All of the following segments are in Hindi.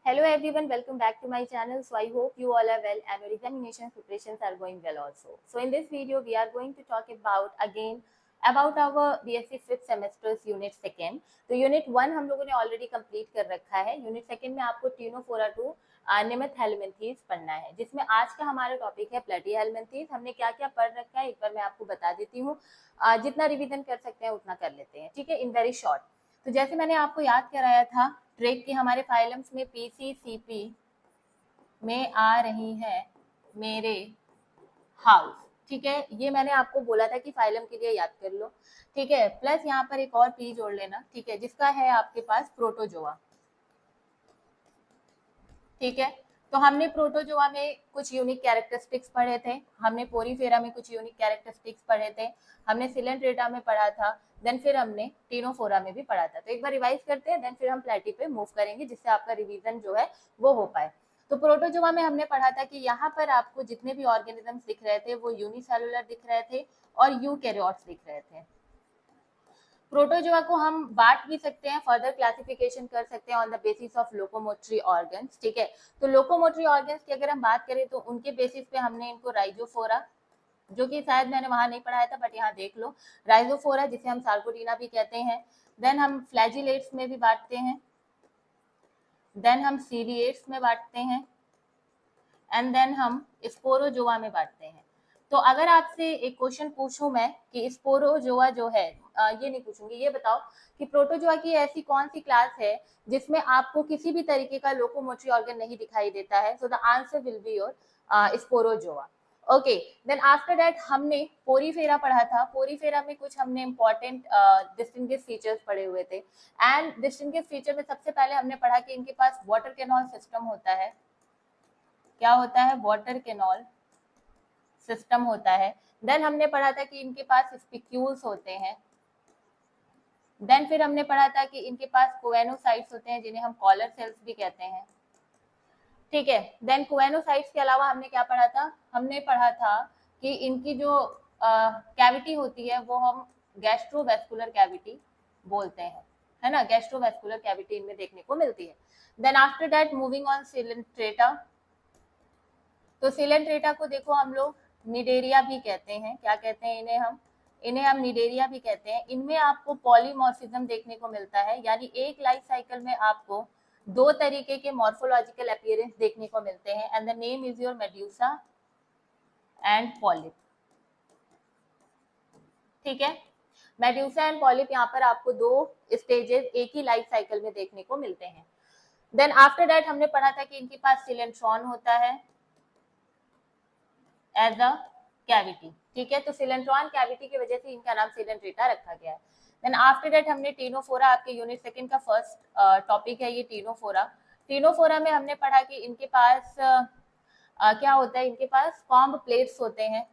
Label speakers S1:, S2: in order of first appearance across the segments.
S1: Hello everyone, welcome back to my channel. So I hope you all are well and your examination preparations are going well also. So in this video we are going to talk about our BSc 5th semester's unit 2nd. तो unit 1 हम लोगों ने already complete कर रखा है. unit 2nd में आपको टिनोफोरा टू निमित हेलमिंथीज पढ़ना है, जिसमें आज का हमारा टॉपिक है प्लेटीहेलमिंथीज. हमने क्या क्या पढ़ रखा है एक बार मैं आपको बता देती हूँ. जितना रिवीजन कर सकते हैं उतना कर लेते हैं, ठीक है, इन वेरी शॉर्ट. तो जैसे मैंने आपको याद कराया था ट्रेक के हमारे फाइलम्स में पीसीसीपी में आ रही है मेरे हाउस, ठीक है. ये मैंने आपको बोला था कि फाइलम के लिए याद कर लो, ठीक है. प्लस यहाँ पर एक और पी जोड़ लेना, ठीक है, जिसका है आपके पास प्रोटोजोआ, ठीक है. तो हमने प्रोटोजोआ में कुछ यूनिक कैरेक्टरिस्टिक्स पढ़े थे, हमने पोरीफेरा में कुछ यूनिक कैरेक्टरिस्टिक्स पढ़े थे, हमने सिलेंट्रेटा में पढ़ा था, देन फिर हमने टिनोफोरा में भी पढ़ा था. तो एक बार रिवाइज करते हैं, देन फिर हम प्लेटी पे मूव करेंगे, जिससे आपका रिवीजन जो है वो हो पाए. तो प्रोटोजोआ में हमने पढ़ा था कि यहाँ पर आपको जितने भी ऑर्गेनिजम्स दिख रहे थे वो यूनिसेलुलर दिख रहे थे और यूकैरियोट्स दिख रहे थे. प्रोटोजोआ को हम बांट भी सकते हैं, फर्दर क्लासिफिकेशन कर सकते हैं on the basis of locomotory organs, ठीक है. तो लोकोमोटरी ऑर्गन्स की अगर हम बात करें तो उनके बेसिस पे हमने इनको राइजोफोरा, जो कि शायद मैंने वहां नहीं पढ़ाया था बट यहाँ देख लो, राइजोफोरा जिसे हम सार्कोटीना भी कहते हैं. देन हम फ्लैजिलेट्स में भी बांटते हैं, देन हम सीरिएट्स में बांटते हैं, एंड देन हम स्पोरोजोआ में बांटते हैं. तो अगर आपसे एक क्वेश्चन पूछूं मैं कि स्पोरोजोआ जो है, ये नहीं पूछूंगी, ये बताओ कि प्रोटोजोआ की ऐसी कौन सी क्लास है जिसमें आपको किसी भी तरीके का लोकोमोटरी ऑर्गन नहीं दिखाई देता है. So the answer will be your sporozoa. Okay, then after that हमने पोरीफेरा पढ़ा था. पोरीफेरा में कुछ हमने इंपॉर्टेंट डिस्टिंग्विश फीचर्स पढ़े हुए थे. एंड डिस्टिंग्विश फीचर में सबसे पहले हमने पढ़ा कि इनके पास वाटर कैनॉल सिस्टम होता है. क्या होता है? वाटर कैनॉल सिस्टम होता है. देन हमने पढ़ा था कि इनके पास स्पिक्यूल्स होते हैं. देन फिर हमने पढ़ा था कि इनके पास कोवेनोसाइट्स होते हैं जिन्हें हम कॉलर सेल्स भी कहते हैं, ठीक है. देन कोवेनोसाइट्स के अलावा हमने क्या पढ़ा था? हमने पढ़ा था कि इनकी जो कैविटी होती है वो हम गैस्ट्रोवेस्कुलर कैविटी बोलते हैं, है ना. गैस्ट्रोवेस्कुलर कैविटी इनमें देखने को मिलती है. Then after that moving on coelenterata. तो सिलेंट्रेटा को देखो हम लोग निडेरिया भी कहते हैं. क्या कहते हैं इन्हें हम निडेरिया भी कहते हैं. इनमें आपको पॉलीमॉर्फिज्म देखने को मिलता है, यानी एक लाइफ साइकिल में आपको दो तरीके के मॉर्फोलॉजिकल अपीयरेंस देखने को मिलते हैं. And the name is your medusa and polyp, ठीक है. मेड्यूसा एंड पॉलिप यहाँ पर आपको दो स्टेजेस एक ही लाइफ साइकिल में देखने को मिलते हैं. देन आफ्टर दैट हमने पढ़ा था कि इनके पास सिलेंट्रॉन होता है एज अ कैविटी, ठीक है. तो सिलेंट्रॉन कैविटी की वजह से इनका नाम सिलेंट्रेटा रखा गया है. देन आफ्टर दैट हमने टिनोफोरा, आपके यूनिट सेकंड का फर्स्ट टॉपिक है ये टिनोफोरा. टिनोफोरा में हमने पढ़ा कि इनके पास क्या होता है, इनके पास कॉम्ब प्लेट्स होते हैं,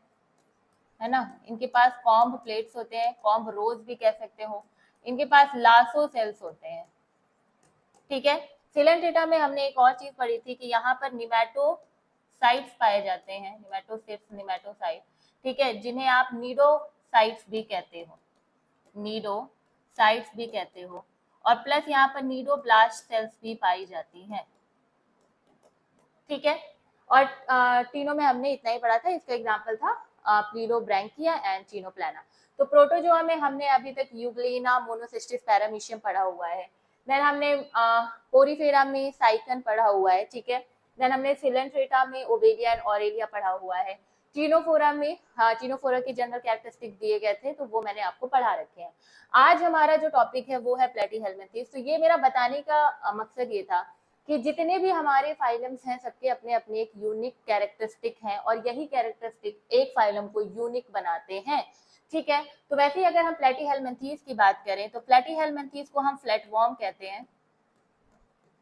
S1: है ना. इनके पास कॉम्ब प्लेट्स होते हैं, कॉम्ब रोज भी कह सकते हो. इनके पास लासो सेल्स होते हैं, ठीक है. सिलेंट्रेटा में हमने एक और चीज पढ़ी थी कि यहाँ पर निमैटोसाइट्स पाए जाते हैं, निमैटोसाइट, ठीक है, जिन्हें आप नीडोसाइट्स भी कहते हो, नीडोसाइट्स भी कहते हो. और प्लस यहाँ पर नीडोब्लास्ट सेल्स भी पाई जाती हैं, ठीक है. और तीनों में हमने इतना ही पढ़ा था. इसका एग्जांपल था प्लीडोब्रैंकिया एंड चिनोप्लाना. तो प्रोटोजोआ में हमने अभी तक यूग्लिना, मोनोसिस्टिस, पैरामीशियम पढ़ा हुआ है. देन हमने पोरीफेरा में साइकन पढ़ा हुआ है, ठीक है. देन हमने सिलेंट्रेटा में ओबेलिया एंड ऑरेलिया पढ़ा हुआ है. टिनोफोरा में टिनोफोरा के जनरल कैरेक्टरिस्टिक दिए गए थे तो वो मैंने आपको पढ़ा रखे हैं. आज हमारा जो टॉपिक है वो है प्लेटीहेलमिंथीज. तो ये मेरा बताने का मकसद ये था कि जितने भी हमारे फाइलम्स हैं सबके अपने अपने एक यूनिक कैरेक्टरिस्टिक हैं और यही कैरेक्टरिस्टिक एक फाइलम को यूनिक बनाते हैं, ठीक है. तो वैसे ही अगर हम प्लेटीहेलमिंथीज की बात करें तो प्लेटीहेलमिंथीज को हम फ्लैटवर्म कहते हैं,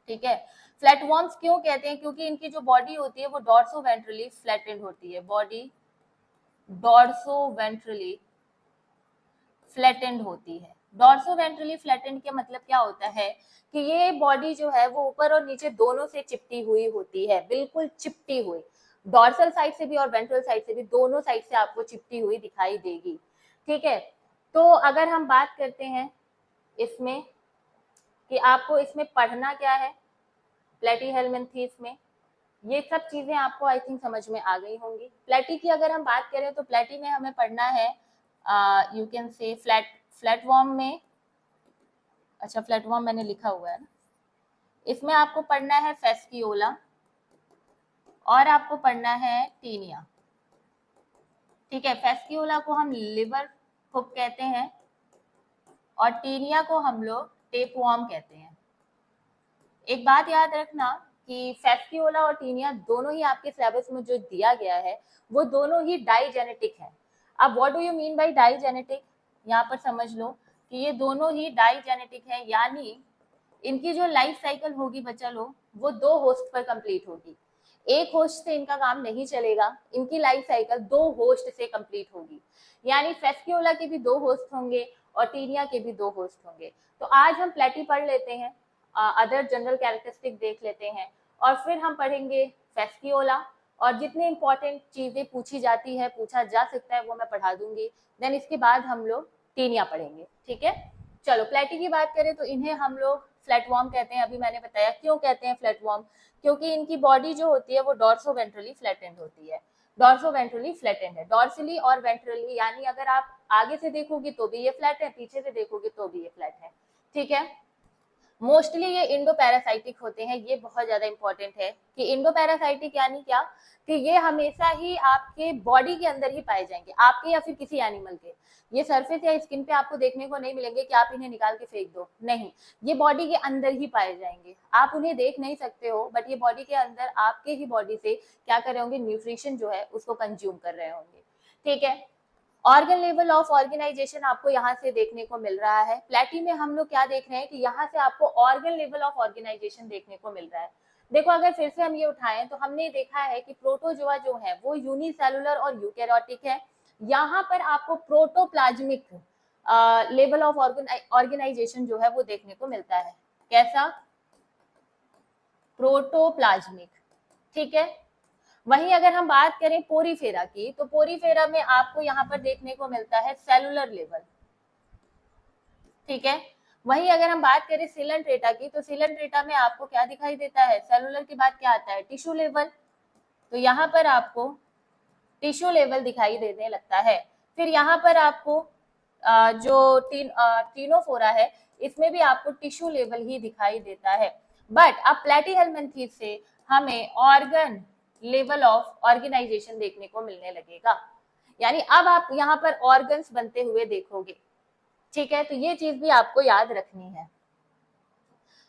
S1: ठीक है. फ्लैटवर्म्स क्यों कहते हैं? क्योंकि इनकी जो बॉडी होती है वो डॉर्सोवेंट्रली फ्लैटेंड होती है, बॉडी डॉर्सोवेंट्रली फ्लैटेंड होती है. डॉर्सोवेंट्रली फ्लैटेंड का मतलब क्या होता है कि ये बॉडी जो है वो ऊपर और नीचे दोनों से चिपटी हुई होती है, बिल्कुल चिपटी हुई. डॉर्सल साइड से भी और वेंट्रल साइड से भी, दोनों साइड से आपको चिपटी हुई दिखाई देगी, ठीक है. तो अगर हम बात करते हैं इसमें कि आपको इसमें पढ़ना क्या है, प्लेटीहेल्मिन्थेस में। ये सब चीजें आपको आई थिंक समझ में आ गई होंगी। प्लेटी की अगर हम बात करें तो प्लेटी में हमें पढ़ना है यू कैन से फ्लैटवर्म में, अच्छा फ्लैटवर्म मैंने लिखा हुआ है ना, इसमें आपको पढ़ना है फेस्कियोला और आपको पढ़ना है टीनिया। ठीक है, फेस्कियोला को हम लिवर हुक कहते हैं और टीनिया को हम लोग टेपवर्म कहते हैं। एक बात याद रखना कि फेस्कियोला और टीनिया दोनों ही आपके सिलेबस में जो दिया गया है वो दोनों ही डाइजेनेटिक है। अब what do you mean by digenetic, यहाँ पर समझ लो कि ये दोनों ही डाइजेनेटिक है, यानी इनकी जो लाइफ साइकिल होगी बच्चा लोग वो 2 होस्ट पर कंप्लीट होगी। एक होस्ट से इनका काम नहीं चलेगा, इनकी लाइफ साइकिल 2 होस्ट से कंप्लीट होगी। यानी फेस्कियोला के भी 2 होस्ट होंगे और टीनिया के भी 2 होस्ट होंगे। तो आज हम प्लेटी पढ़ लेते हैं, अदर जनरल कैरेक्टरिस्टिक देख लेते हैं और फिर हम पढ़ेंगे फेस्कियोला और जितनी इंपॉर्टेंट चीजें पूछी जाती है, पूछा जा सकता है, वो मैं पढ़ा दूंगी। देन इसके बाद हम लोग टीनिया पढ़ेंगे। ठीक है, चलो प्लेटी की बात करें तो इन्हें हम लोग फ्लैटवर्म कहते हैं। अभी मैंने बताया क्यों कहते हैं फ्लैटवर्म, क्योंकि इनकी बॉडी जो होती है वो डॉर्सोवेंट्रली फ्लैटेंड होती है। डॉर्सोवेंट्रली फ्लैटेंड है, डॉर्सली और वेंट्रली, यानी अगर आप आगे से देखोगे तो भी ये फ्लैट है, पीछे से देखोगे तो भी ये फ्लैट है। ठीक है, मोस्टली ये इंडो पैरासाइटिक होते हैं। ये बहुत ज्यादा इंपॉर्टेंट है कि इंडो पैरासाइटिक यानी क्या, कि ये हमेशा ही आपके बॉडी के अंदर ही पाए जाएंगे, आपके या फिर किसी एनिमल के। ये सरफेस या स्किन पे आपको देखने को नहीं मिलेंगे कि आप इन्हें निकाल के फेंक दो, नहीं, ये बॉडी के अंदर ही पाए जाएंगे। आप उन्हें देख नहीं सकते हो बट ये बॉडी के अंदर आपके ही बॉडी से क्या कर रहे होंगे, न्यूट्रिशन जो है उसको कंज्यूम कर रहे होंगे। ठीक है, ऑर्गन लेवल ऑफ ऑर्गेनाइजेशन आपको यहाँ से देखने को मिल रहा है। प्लेटी में हम लोग क्या देख रहे हैं कि यहाँ से आपको ऑर्गन लेवल ऑफ ऑर्गेनाइजेशन देखने को मिल रहा है। देखो अगर फिर से हम ये उठाएं तो हमने देखा है कि प्रोटोजोआ जो है वो यूनिसेलुलर और यूकैरियोटिक है। यहाँ पर आपको प्रोटोप्लाज्मिक लेवल ऑफ ऑर्गेनाइजेशन जो है वो देखने को मिलता है। कैसा, प्रोटोप्लाज्मिक। ठीक है, वहीं अगर हम बात करें पोरीफेरा की तो पोरीफेरा में आपको यहाँ पर देखने को मिलता है सेलुलर लेवल। ठीक है, वहीं अगर हम बात करें सिलेंट्रेटा की तो सिलेंट्रेटा में आपको क्या दिखाई देता है, सेलुलर के बाद क्या आता है, टिश्यू लेवल। तो यहाँ पर आपको टिश्यू लेवल दिखाई देने लगता है। फिर यहाँ पर आपको जो टीनोफोरा है इसमें भी आपको टिश्यू लेवल ही दिखाई देता है। बट अब प्लेटीहेल्मिन्थेस से हमें ऑर्गन लेवल ऑफ ऑर्गेनाइजेशन देखने को मिलने लगेगा, यानी अब आप यहाँ पर ऑर्गन्स बनते हुए देखोगे। ठीक है, तो ये चीज भी आपको याद रखनी है।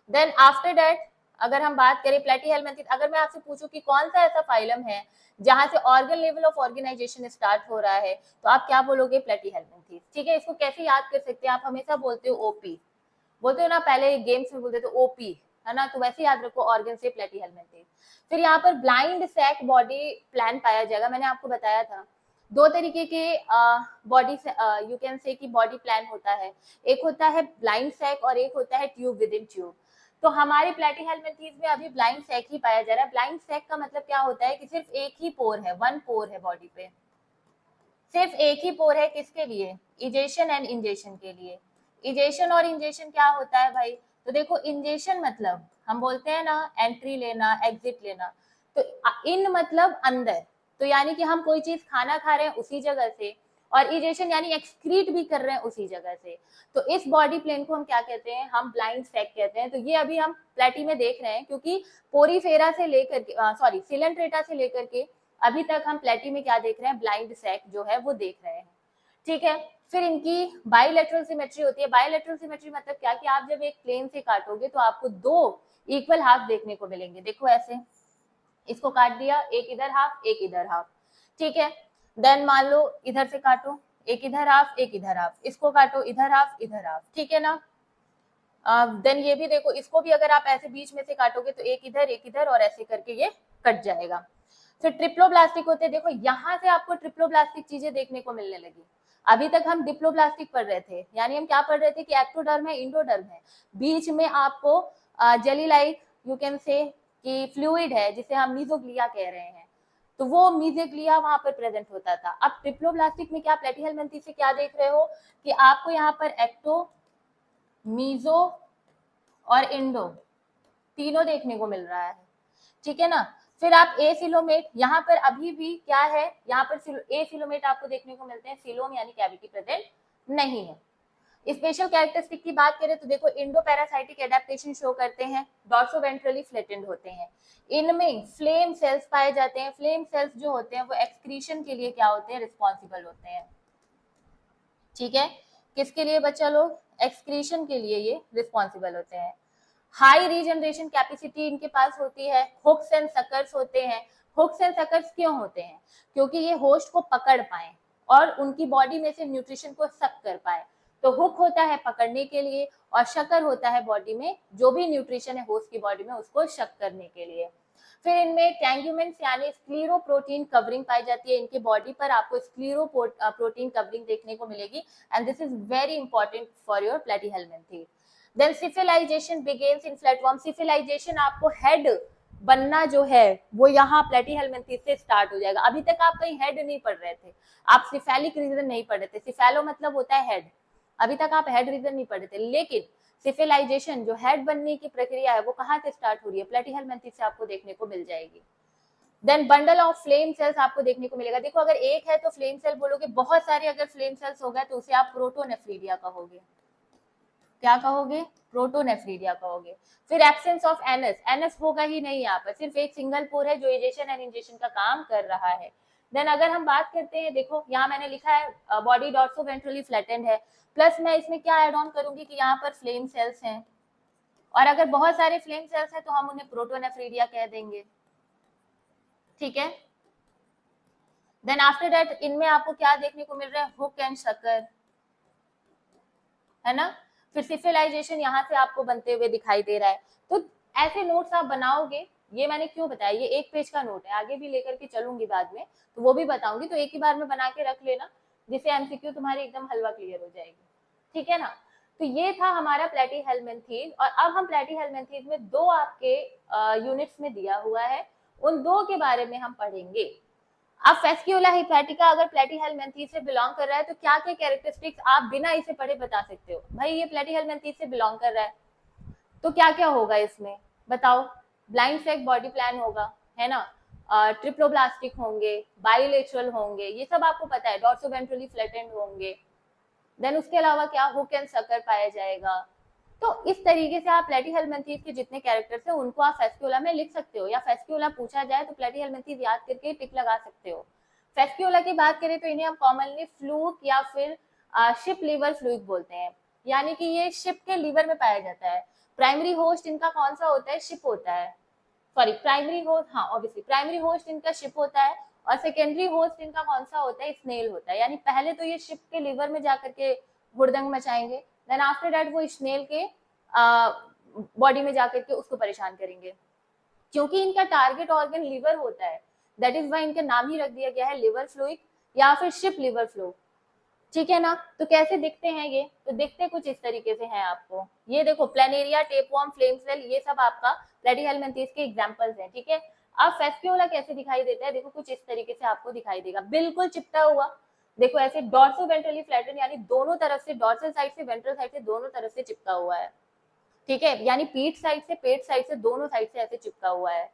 S1: देन आफ्टर दैट अगर हम बात करें प्लेटीहेल्मिन्थेस, अगर मैं आपसे पूछूं कि कौन सा ऐसा फाइलम है जहां से organ level of organization start हो रहा है, तो आप क्या बोलोगे, प्लेटीहेल्मिन्थेस। ठीक है, इसको कैसे याद कर सकते हैं, आप हमेशा बोलते हो ओपी, बोलते हो ना, पहले गेम्स में बोलते थे ओपी, है ना, तो वैसे याद रखो ऑर्गन से प्लेटीहेल्मिन्थेस। फिर यहाँ पर ब्लाइंड सैक बॉडी प्लान पाया जाएगा। मैंने आपको बताया था 2 तरीके के बॉडी यू कैन से कि बॉडी प्लान होता है, एक होता है ब्लाइंड सैक और एक होता है ट्यूब विद इन ट्यूब। तो हमारे प्लेटीहेल्मिन्थेस में अभी ब्लाइंड सैक ही पाया जा रहा है। ब्लाइंड सैक का मतलब क्या होता है कि सिर्फ एक ही पोर है, 1 पोर है बॉडी पे, सिर्फ एक ही पोर है, किसके लिए, इजेशन एंड इंजेशन के लिए। इजेशन और इंजेशन क्या होता है भाई, तो देखो इंजेशन मतलब हम बोलते हैं ना एंट्री लेना, एग्जिट लेना, तो इन मतलब अंदर, तो यानी कि हम कोई चीज खाना खा रहे हैं उसी जगह से, और इजेशन यानी एक्सक्रीट भी कर रहे हैं उसी जगह से। तो इस बॉडी प्लेन को हम क्या कहते हैं, हम ब्लाइंड सैक कहते हैं। तो ये अभी हम प्लेटी में देख रहे हैं क्योंकि पोरीफेरा से लेकर के सॉरी सिलेंट्रेटा से लेकर के अभी तक हम प्लेटी में क्या देख रहे हैं, ब्लाइंड सैक जो है वो देख रहे हैं। ठीक है, फिर इनकी बाइलेटरल सिमेट्री होती है। बाइलेटरल सिमेट्री मतलब क्या, कि आप जब एक प्लेन से काटोगे तो आपको 2 इक्वल हाफ देखने को मिलेंगे। देखो ऐसे, इसको काट दिया, एक इधर हाफ एक इधर हाफ। ठीक है, देन मान लो इधर से काटो, एक इधर हाफ एक इधर हाफ, इसको काटो इधर हाफ इधर हाफ। ठीक है ना, देन ये भी देखो, इसको भी अगर आप ऐसे बीच में से काटोगे तो एक इधर और ऐसे करके ये कट जाएगा। फिर ट्रिप्लोब्लास्टिक होते हैं। देखो यहाँ से आपको ट्रिप्लोब्लास्टिक चीजें देखने को मिलने लगी। अभी तक हम डिप्लोब्लास्टिक पढ़ रहे थे, यानी हम क्या पढ़ रहे थे कि एक्टोडर्म है, इंडोडर्म है, बीच में आपको jelly like you can say कि फ्लूइड है जिसे हम मीजोग्लिया कह रहे हैं, तो वो मीजोग्लिया वहां पर प्रेजेंट होता था। अब ट्रिप्लोब्लास्टिक में क्या प्लेटीहेल्मिन्थेस से क्या देख रहे हो कि आपको यहाँ पर एक्टो, मीजो और इंडो तीनों देखने को मिल रहा है, ठीक है ना। फिर आप ए सिलोमेट, यहाँ पर अभी भी क्या है, यहाँ पर ए सिलोमेट आपको देखने को मिलते हैं, सिलोम यानी कैविटी प्रेजेंट नहीं है। स्पेशल कैरेक्टरिस्टिक की बात करें तो देखो इंडो पैरासाइटिक एडेप्टेशन शो करते हैं, डॉर्सोवेंट्रली फ्लैटेंड होते हैं, इनमें फ्लेम सेल्स पाए जाते हैं। फ्लेम सेल्स जो होते हैं वो एक्सक्रीशन के लिए क्या होते हैं, रिस्पॉन्सिबल होते हैं, ठीक है। किसके लिए बच्चा लोग, एक्सक्रीशन के लिए ये रिस्पॉन्सिबल होते हैं। हाई रीजनरेशन कैपेसिटी इनके पास होती है। हुक्स एंड सकर्स होते हैं। हुक्स एंड सकर्स क्यों होते हैं, क्योंकि ये होस्ट को पकड़ पाए और उनकी बॉडी में से न्यूट्रिशन को सक कर पाए। तो हुक होता है पकड़ने के लिए और शकर होता है बॉडी में जो भी न्यूट्रिशन है होस्ट की बॉडी में उसको शक करने के लिए। फिर इनमें टैंग्यूमेंट्स यानी स्क्लीरोप्रोटीन कवरिंग पाई जाती है। इनके बॉडी पर आपको स्क्लीरोप्रोटीन कवरिंग देखने को मिलेगी and this is very important for your Platyhelminthes. Then cephalization begins in flatworm. Cephalization आपको हेड बनना जो है वो यहाँ प्लेटीहेल्मिन्थीड से स्टार्ट हो जाएगा। अभी तक आप कहीं हेड नहीं पढ़ रहे थे, आप सिफेलिक रीजन नहीं पढ़ रहे थे। सिफेलो मतलब होता है हेड, अभी तक आप हेड रीजन नहीं पढ़े थे, लेकिन सिफिलाइजेशन जो हेड बनने की प्रक्रिया है वो कहाँ से स्टार्ट हो रही है, प्लेटीहेल्मिन्थीड से आपको देखने को मिल जाएगी। Then bundle of flame cells आपको देखने को मिलेगा। देखो अगर एक है तो फ्लेम सेल बोलोगे, बहुत सारे अगर फ्लेम सेल्स हो गए तो उसे आप प्रोटोनेफ्रीडिया कहोगे। क्या कहोगे, प्रोटोनेफ्रीडिया कहोगे। फिर एब्सेंस ऑफ एनस, एनस होगा ही नहीं यहाँ पर, सिर्फ एक सिंगल पोर है जो इजेशन एंड इंजेशन का काम कर रहा है। देन अगर हम बात करते हैं, देखो यहाँ मैंने लिखा है बॉडी डॉर्सोवेंट्रली फ्लैटेंड है, प्लस मैं इसमें क्या ऐड ऑन करूंगी कि यहाँ पर फ्लेम सेल्स हैं, और अगर बहुत सारे फ्लेम सेल्स हैं तो हम उन्हें प्रोटोनेफ्रीडिया कह देंगे, ठीक है। देन आफ्टर दैट इनमें आपको क्या देखने को मिल रहा है, हुक एंड शकर, है ना। फिर सिफिलाइजेशन यहाँ से आपको बनते हुए दिखाई दे रहा है। तो ऐसे नोट्स आप बनाओगे, ये मैंने क्यों बताया, ये एक पेज का नोट है, आगे भी लेकर के चलूंगी बाद में तो वो भी बताऊंगी, तो एक ही बार में बना के रख लेना जिससे एमसीक्यू तुम्हारी एकदम हलवा क्लियर हो जाएगी, ठीक है ना। तो ये था हमारा प्लेटीहेल्मिन्थीड, और अब हम प्लेटीहेल्मिन्थीड में दो आपके यूनिट्स में दिया हुआ है, उन दो के बारे में हम पढ़ेंगे। अब फेस्क्यूला हिपैटिका अगर प्लेटीहेल्मिन्थीड से बिलोंग कर रहा है तो क्या क्या कैरेक्टरिस्टिक्स आप बिना इसे पढ़े बता सकते हो, भाई ये प्लेटीहेल्मिन्थीड से बिलोंग कर रहा है तो क्या क्या होगा इसमें बताओ। ब्लाइंड फ्लैग बॉडी प्लान होगा, है ना, ट्रिप्लोब्लास्टिक होंगे, बाइलेटरल होंगे, ये सब आपको पता है, डॉर्सोवेंट्रली फ्लैटेंड होंगे। देन उसके अलावा क्या, हुक एंड सकर पाया जाएगा। तो इस तरीके से आप प्लेटीहेल्मिन्थीड के जितने कैरेक्टर्स हैं उनको आप फेस्क्यूला में लिख सकते हो, या फेस्क्यूला पूछा जाए तो प्लेटीहेल्मिन्थीड याद करके टिक लगा सकते हो। फेस्क्यूला की बात करें तो इन्हें हम कॉमनली फ्लूक या फिर शिप लीवर फ्लूइड बोलते हैं, यानी कि ये शिप के लीवर में पाया जाता है। प्राइमरी होस्ट इनका कौन सा होता है, शिप होता है, सॉरी प्राइमरी होस्ट, हाँ ऑब्वियसली प्राइमरी होस्ट इनका शिप होता है, और सेकेंडरी होस्ट इनका कौन सा होता है, स्नेल होता है। यानी पहले तो ये शिप के लीवर में जाकर के हुड़दंग मचाएंगे, देन आफ्टर दैट वो स्नेल के बॉडी में जाकर के उसको परेशान करेंगे। क्योंकि इनका टारगेट ऑर्गन लिवर होता है, दैट इज वाई इनका नाम ही रख दिया गया है लिवर फ्लूइड या फिर शिप लिवर फ्लो, ठीक है ना। तो कैसे दिखते हैं ये, तो दिखते कुछ इस तरीके से हैं आपको, ये देखो प्लेनेरिया, टेपवर्म, फ्लेम सेल, ये सब आपका प्लेटीहेल्मिन्थीड के एग्जांपल्स हैं, ठीक है। अब फेस्क्यूला कैसे दिखाई देता है, देखो कुछ इस तरीके से आपको दिखाई देगा, बिल्कुल चिपटा हुआ, देखो ऐसे डॉर्सोवेंट्रली फ्लैटेंड, यानी दोनों तरफ से, डॉर्सल साइड से, वेंट्रल साइड से, दोनों तरफ से चिपका हुआ है, ठीक है, यानी पीठ साइड से, पेट साइड से, दोनों साइड से ऐसे चिपका हुआ है,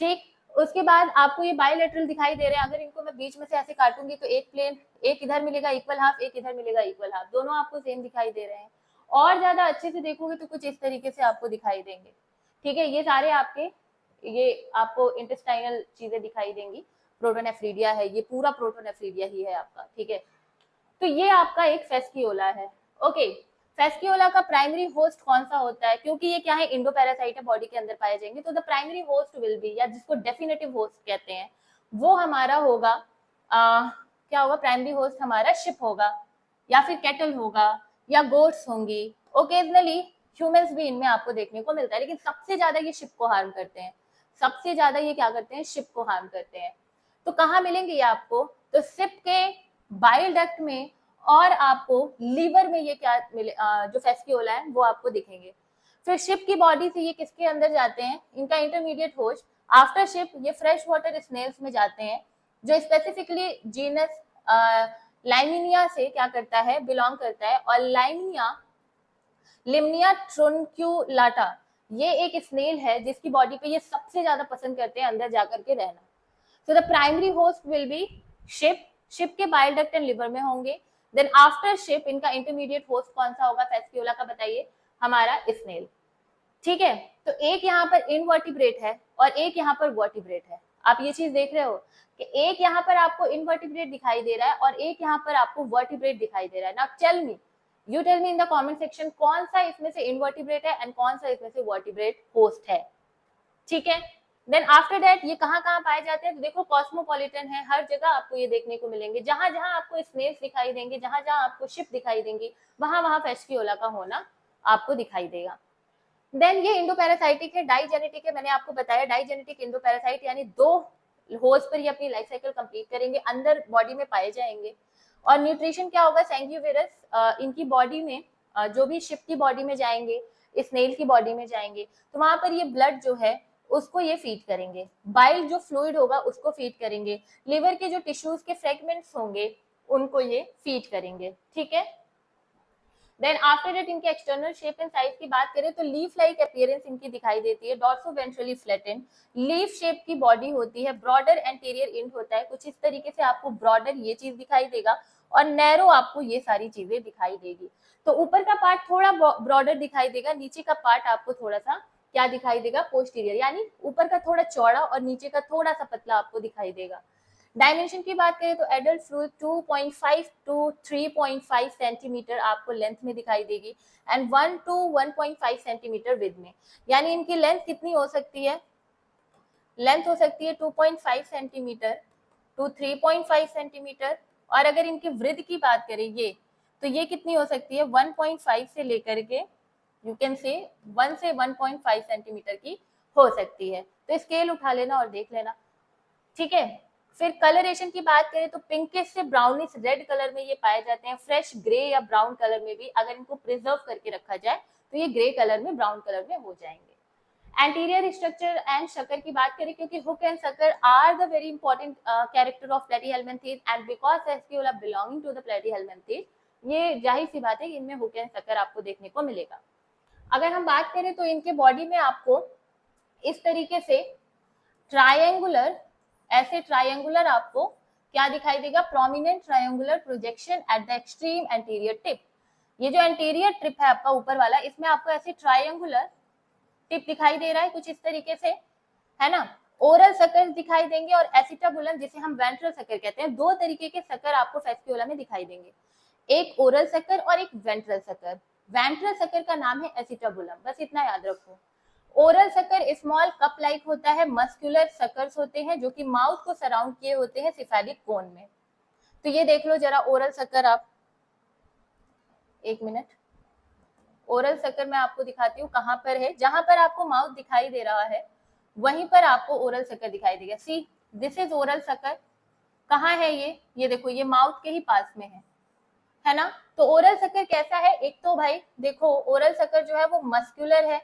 S1: ठीक। उसके बाद आपको ये बायलैटरल दिखाई दे रहे हैं, अगर इनको मैं बीच में से ऐसे काटूंगी तो एक प्लेन, एक इधर मिलेगा इक्वल हाफ, एक इधर मिलेगा इक्वल हाफ, दोनों आपको सेम दिखाई दे रहे हैं। और ज्यादा अच्छे से देखोगे तो कुछ इस तरीके से आपको दिखाई देंगे, ठीक है। ये सारे आपके, ये आपको इंटेस्टाइनल चीजें दिखाई देंगी, प्रोटोनेफ्रीडिया है, ये पूरा प्रोटोनेफ्रीडिया ही है आपका, ठीक है। तो ये आपका एक फेस्क्यूला है, ओके। फेस्क्यूला का प्राइमरी होस्ट कौन सा होता है, क्योंकि ये क्या है, इंडोपैरासाइट है, बॉडी के अंदर पाए जाएंगे, तो the primary host will be, या जिसको डेफिनेटिव होस्ट कहते हैं, वो हमारा होगा क्या होगा, प्राइमरी होस्ट हमारा शिप होगा, या फिर कैटल होगा, या गोट्स होंगी, ओकेजनली ह्यूमंस भी इनमें आपको देखने को मिलता है, लेकिन सबसे ज्यादा ये शिप को हार्म करते हैं, सबसे ज्यादा ये क्या करते हैं, शिप को हार्म करते हैं। तो कहाँ मिलेंगे ये आपको, तो शिप के बाइल डक्ट में, और आपको लीवर में ये क्या मिले, जो फेस्क्यूला है वो आपको दिखेंगे। फिर शिप की बॉडी से ये किसके अंदर जाते हैं, इनका इंटरमीडिएट होस्ट, आफ्टर शिप ये फ्रेश वाटर स्नेल्स में जाते हैं, जो स्पेसिफिकली जीनस लाइमिनिया से क्या करता है, बिलोंग करता है, और लाइमिनिया लिमनिया ट्रोन्क्यूलाटा, ये एक स्नेल है जिसकी बॉडी पे ये सबसे ज्यादा पसंद करते हैं अंदर जाकर के रहना। So the primary host will be ship, ship के बाइल डक्ट एंड लिवर में होंगे। देन आफ्टर शिप इनका इंटरमीडिएट होस्ट कौन सा होगा फैस्क्यूला का, बताइए, हमारा स्नेल। ठीक है, तो एक यहाँ पर इनवर्टिब्रेट है और एक यहाँ पर वर्टिब्रेट है। आप ये चीज देख रहे हो कि एक यहाँ पर आपको इनवर्टिब्रेट दिखाई दे रहा है और एक यहाँ पर आपको वर्टिब्रेट दिखाई दे रहा है। Now tell me, you tell me in the comment section, कौन सा इसमें से इनवर्टिब्रेट है एंड कौन सा इसमें से वर्टिब्रेट होस्ट है। ठीक है, देन आफ्टर दैट ये कहाँ कहाँ पाए जाते हैं, तो देखो कॉस्मोपॉलिटन है, हर जगह आपको ये देखने को मिलेंगे। जहां जहां आपको स्नेल्स दिखाई देंगे, जहां जहां आपको शिप दिखाई देंगी, वहां वहां फैस्क्यूला का होना आपको दिखाई देगा। देन ये इंडोपैरासाइटिक है, डाइजेनेटिक है, मैंने आपको बताया डाइजेनेटिक इंडोपैरासाइट, यानी 2 होस्ट पर ये अपनी लाइफ साइकिल कंप्लीट करेंगे, अंदर बॉडी में पाए जाएंगे। और न्यूट्रिशन क्या होगा, सैंग्यूवेरस, इनकी बॉडी में जो भी शिप की बॉडी में जाएंगे, स्नेल की बॉडी में जाएंगे, तो वहां पर ये ब्लड जो है उसको ये फीड करेंगे, बाइल जो फ्लूइड होगा उसको फीड करेंगे, लिवर के जो टिश्यूज के फ्रेगमेंट्स होंगे उनको ये फीड करेंगे। ठीक है, देन आफ्टर दैट इनके एक्सटर्नल शेप एंड साइज की बात करें तो लीफ लाइक अपीयरेंस इनकी दिखाई देती है, dorso ventrally flattened, leaf shape की बॉडी होती है, ब्रॉडर एंटीरियर इंड होता है, कुछ इस तरीके से आपको ब्रॉडर ये चीज दिखाई देगा और नैरो आपको ये सारी चीजें दिखाई देगी। तो ऊपर का पार्ट थोड़ा ब्रॉडर दिखाई देगा, नीचे का पार्ट आपको थोड़ा सा क्या दिखाई देगा, पोस्टीरियर, यानी ऊपर का थोड़ा चौड़ा और नीचे का थोड़ा सा पतला आपको दिखाई देगा। डायमेंशन की बात करें तो एडल्ट फ्लूइड 2.5 टू 3.5 सेंटीमीटर आपको लेंथ में दिखाई देगी एंड 1 टू 1.5 सेंटीमीटर विड्थ में, यानी इनकी लेंथ कितनी हो सकती है, लेंथ हो सकती है 2.5 सेंटीमीटर टू 3.5 सेंटीमीटर। और अगर इनकी वृद्ध की बात करें ये, तो ये कितनी हो सकती है 1.5 से लेकर के यू कैन से 1 से 1.5 सेंटीमीटर की हो सकती है। तो स्केल उठा लेना और देख लेना। ठीक है, फिर कलरेशन की बात करें तो पिंकिश से ब्राउनिश रेड कलर में ये पाए जाते हैं, फ्रेश ग्रे या ब्राउन कलर में भी, अगर इनको प्रिजर्व करके रखा जाए तो ये ग्रे कलर में, ब्राउन कलर में हो जाएंगे। एंटीरियर स्ट्रक्चर एंड शकर की बात करें, क्योंकि hook and sucker are the very important character of Platyhelminthes and because Fasciola belonging to the Platyhelminthes, ये जाहिर सी बात है कि इनमें हुक एंड शकर आपको देखने को मिलेगा। अगर हम बात करें तो इनके बॉडी में आपको इस तरीके से ट्रायंगुलर, ऐसे ट्रायंगुलर आपको क्या दिखाई देगा, prominent triangular projection eight the extreme anterior tip. ये जो एंटीरियर टिप है आपका ऊपर वाला, इसमें आपको ऐसे ट्रायंगुलर टिप दिखाई दे रहा है कुछ इस तरीके से, है ना। ओरल सकर दिखाई देंगे और एसिटाबुलम, जिसे हम वेंट्रल सकर कहते हैं, 2 तरीके के सकर आपको फैस्क्यूला में दिखाई देंगे, एक ओरल सकर और एक वेंट्रल सकर। वेंट्रल सकर का नाम है एसिटाबुलम, बस इतना याद रखो। Oral sucker small cup like होता है, मस्कुलर सकर्स होते हैं जो कि माउथ को सराउंड किए होते हैं सिफेलिक कोन में। तो ये देख लो जरा ओरल सकर, आप 1 मिनट, ओरल सकर मैं आपको दिखाती हूँ कहाँ पर है, जहां पर आपको माउथ दिखाई दे रहा है वहीं पर आपको ओरल सकर दिखाई देगा। See this is oral sucker, कहाँ है ये देखो, ये माउथ के ही पास में है ना। तो ओरल सकर कैसा है, एक तो भाई देखो ओरल सकर जो है वो मस्कुलर है,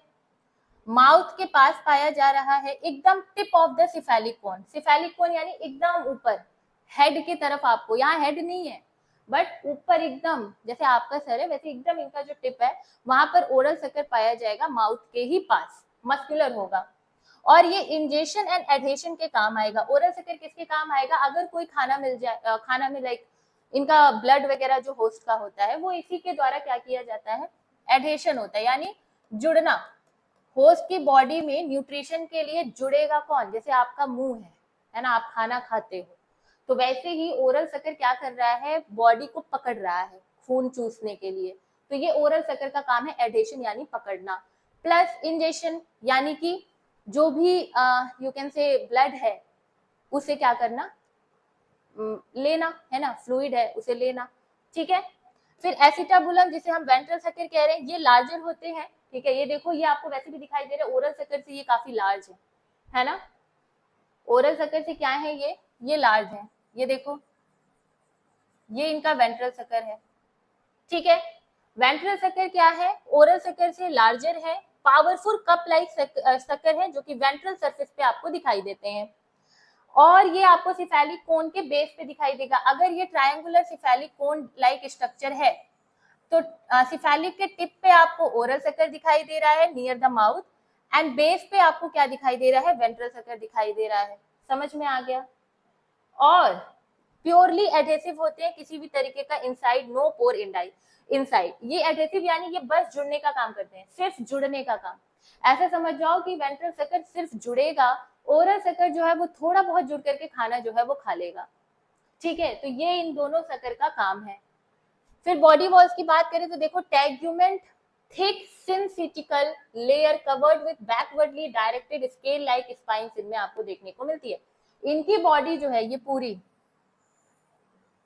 S1: माउथ के पास पाया जा रहा है, एकदम tip of the cephalic cone, cephalic cone यानी एकदम ऊपर हेड की तरफ, आपको यहाँ हेड नहीं है बट ऊपर एकदम, जैसे आपका सर है वैसे एकदम इनका जो टिप है वहां पर ओरल सकर पाया जाएगा, माउथ के ही पास, मस्कुलर होगा। और ये इंजेक्शन एंड एडहेशन के काम आएगा। ओरल सकर किसके काम आएगा, अगर कोई खाना मिल जाए, खाना में लाइक इनका ब्लड वगैरह जो होस्ट का होता है वो इसी के द्वारा क्या किया जाता है, एडहेशन होता है, यानी जुड़ना। होस्ट की बॉडी में न्यूट्रिशन के लिए जुड़ेगा कौन, जैसे आपका मुंह है ना, आप खाना खाते हो, तो वैसे ही ओरल सकर क्या कर रहा है, बॉडी को पकड़ रहा है खून चूसने के लिए। तो ये ओरल सकर का काम है एडहेशन यानी पकड़ना, प्लस इंजेक्शन यानी कि जो भी यू कैन से ब्लड है उसे क्या करना, लेना, है ना, फ्लूइड है उसे लेना। ठीक है, फिर एसिटाबुलम जिसे हम वेंट्रल सकर कह रहे हैं, ये लार्जर होते हैं। ठीक है, ये देखो ये आपको वैसे भी दिखाई दे रहा है, ओरल सकर से ये काफी लार्ज है ना, ओरल सकर से क्या है ये लार्ज है, ये देखो ये इनका वेंट्रल सकर है। ठीक है, वेंट्रल सकर क्या है, ओरल सकर से लार्जर है, पावरफुल कप लाइक सकर है जो कि वेंट्रल सरफेस पे आपको दिखाई देते हैं, और ये आपको सिफेलिक कोन के बेस पे दिखाई देगा। अगर ये triangular cephalic cone like structure है तो सिफेलिक के टिप पे आपको ओरल सकर दिखाई दे रहा है near the mouth, and base पे आपको क्या दिखाई दे रहा है, वेंट्रल सकर दिखाई दे रहा है। समझ में आ गया। और प्योरली एडहेसिव होते हैं, किसी भी तरीके का इनसाइड, नो पोर इनसाइड। ये एडहेसिव यानी ये बस जुड़ने का काम करते हैं, सिर्फ जुड़ने का काम। ऐसा समझ जाओ कि वेंट्रल सकर सिर्फ जुड़ेगा, ओरल सकर जो है वो थोड़ा बहुत जुड़ करके खाना जो है वो खा लेगा। ठीक है, तो ये इन दोनों सकर का काम है। फिर बॉडी वॉल्स की बात करें तो देखो, tegument thick syncytial layer covered with backwardly directed scale like spines इनमें आपको देखने को मिलती है। इनकी बॉडी जो है ये पूरी,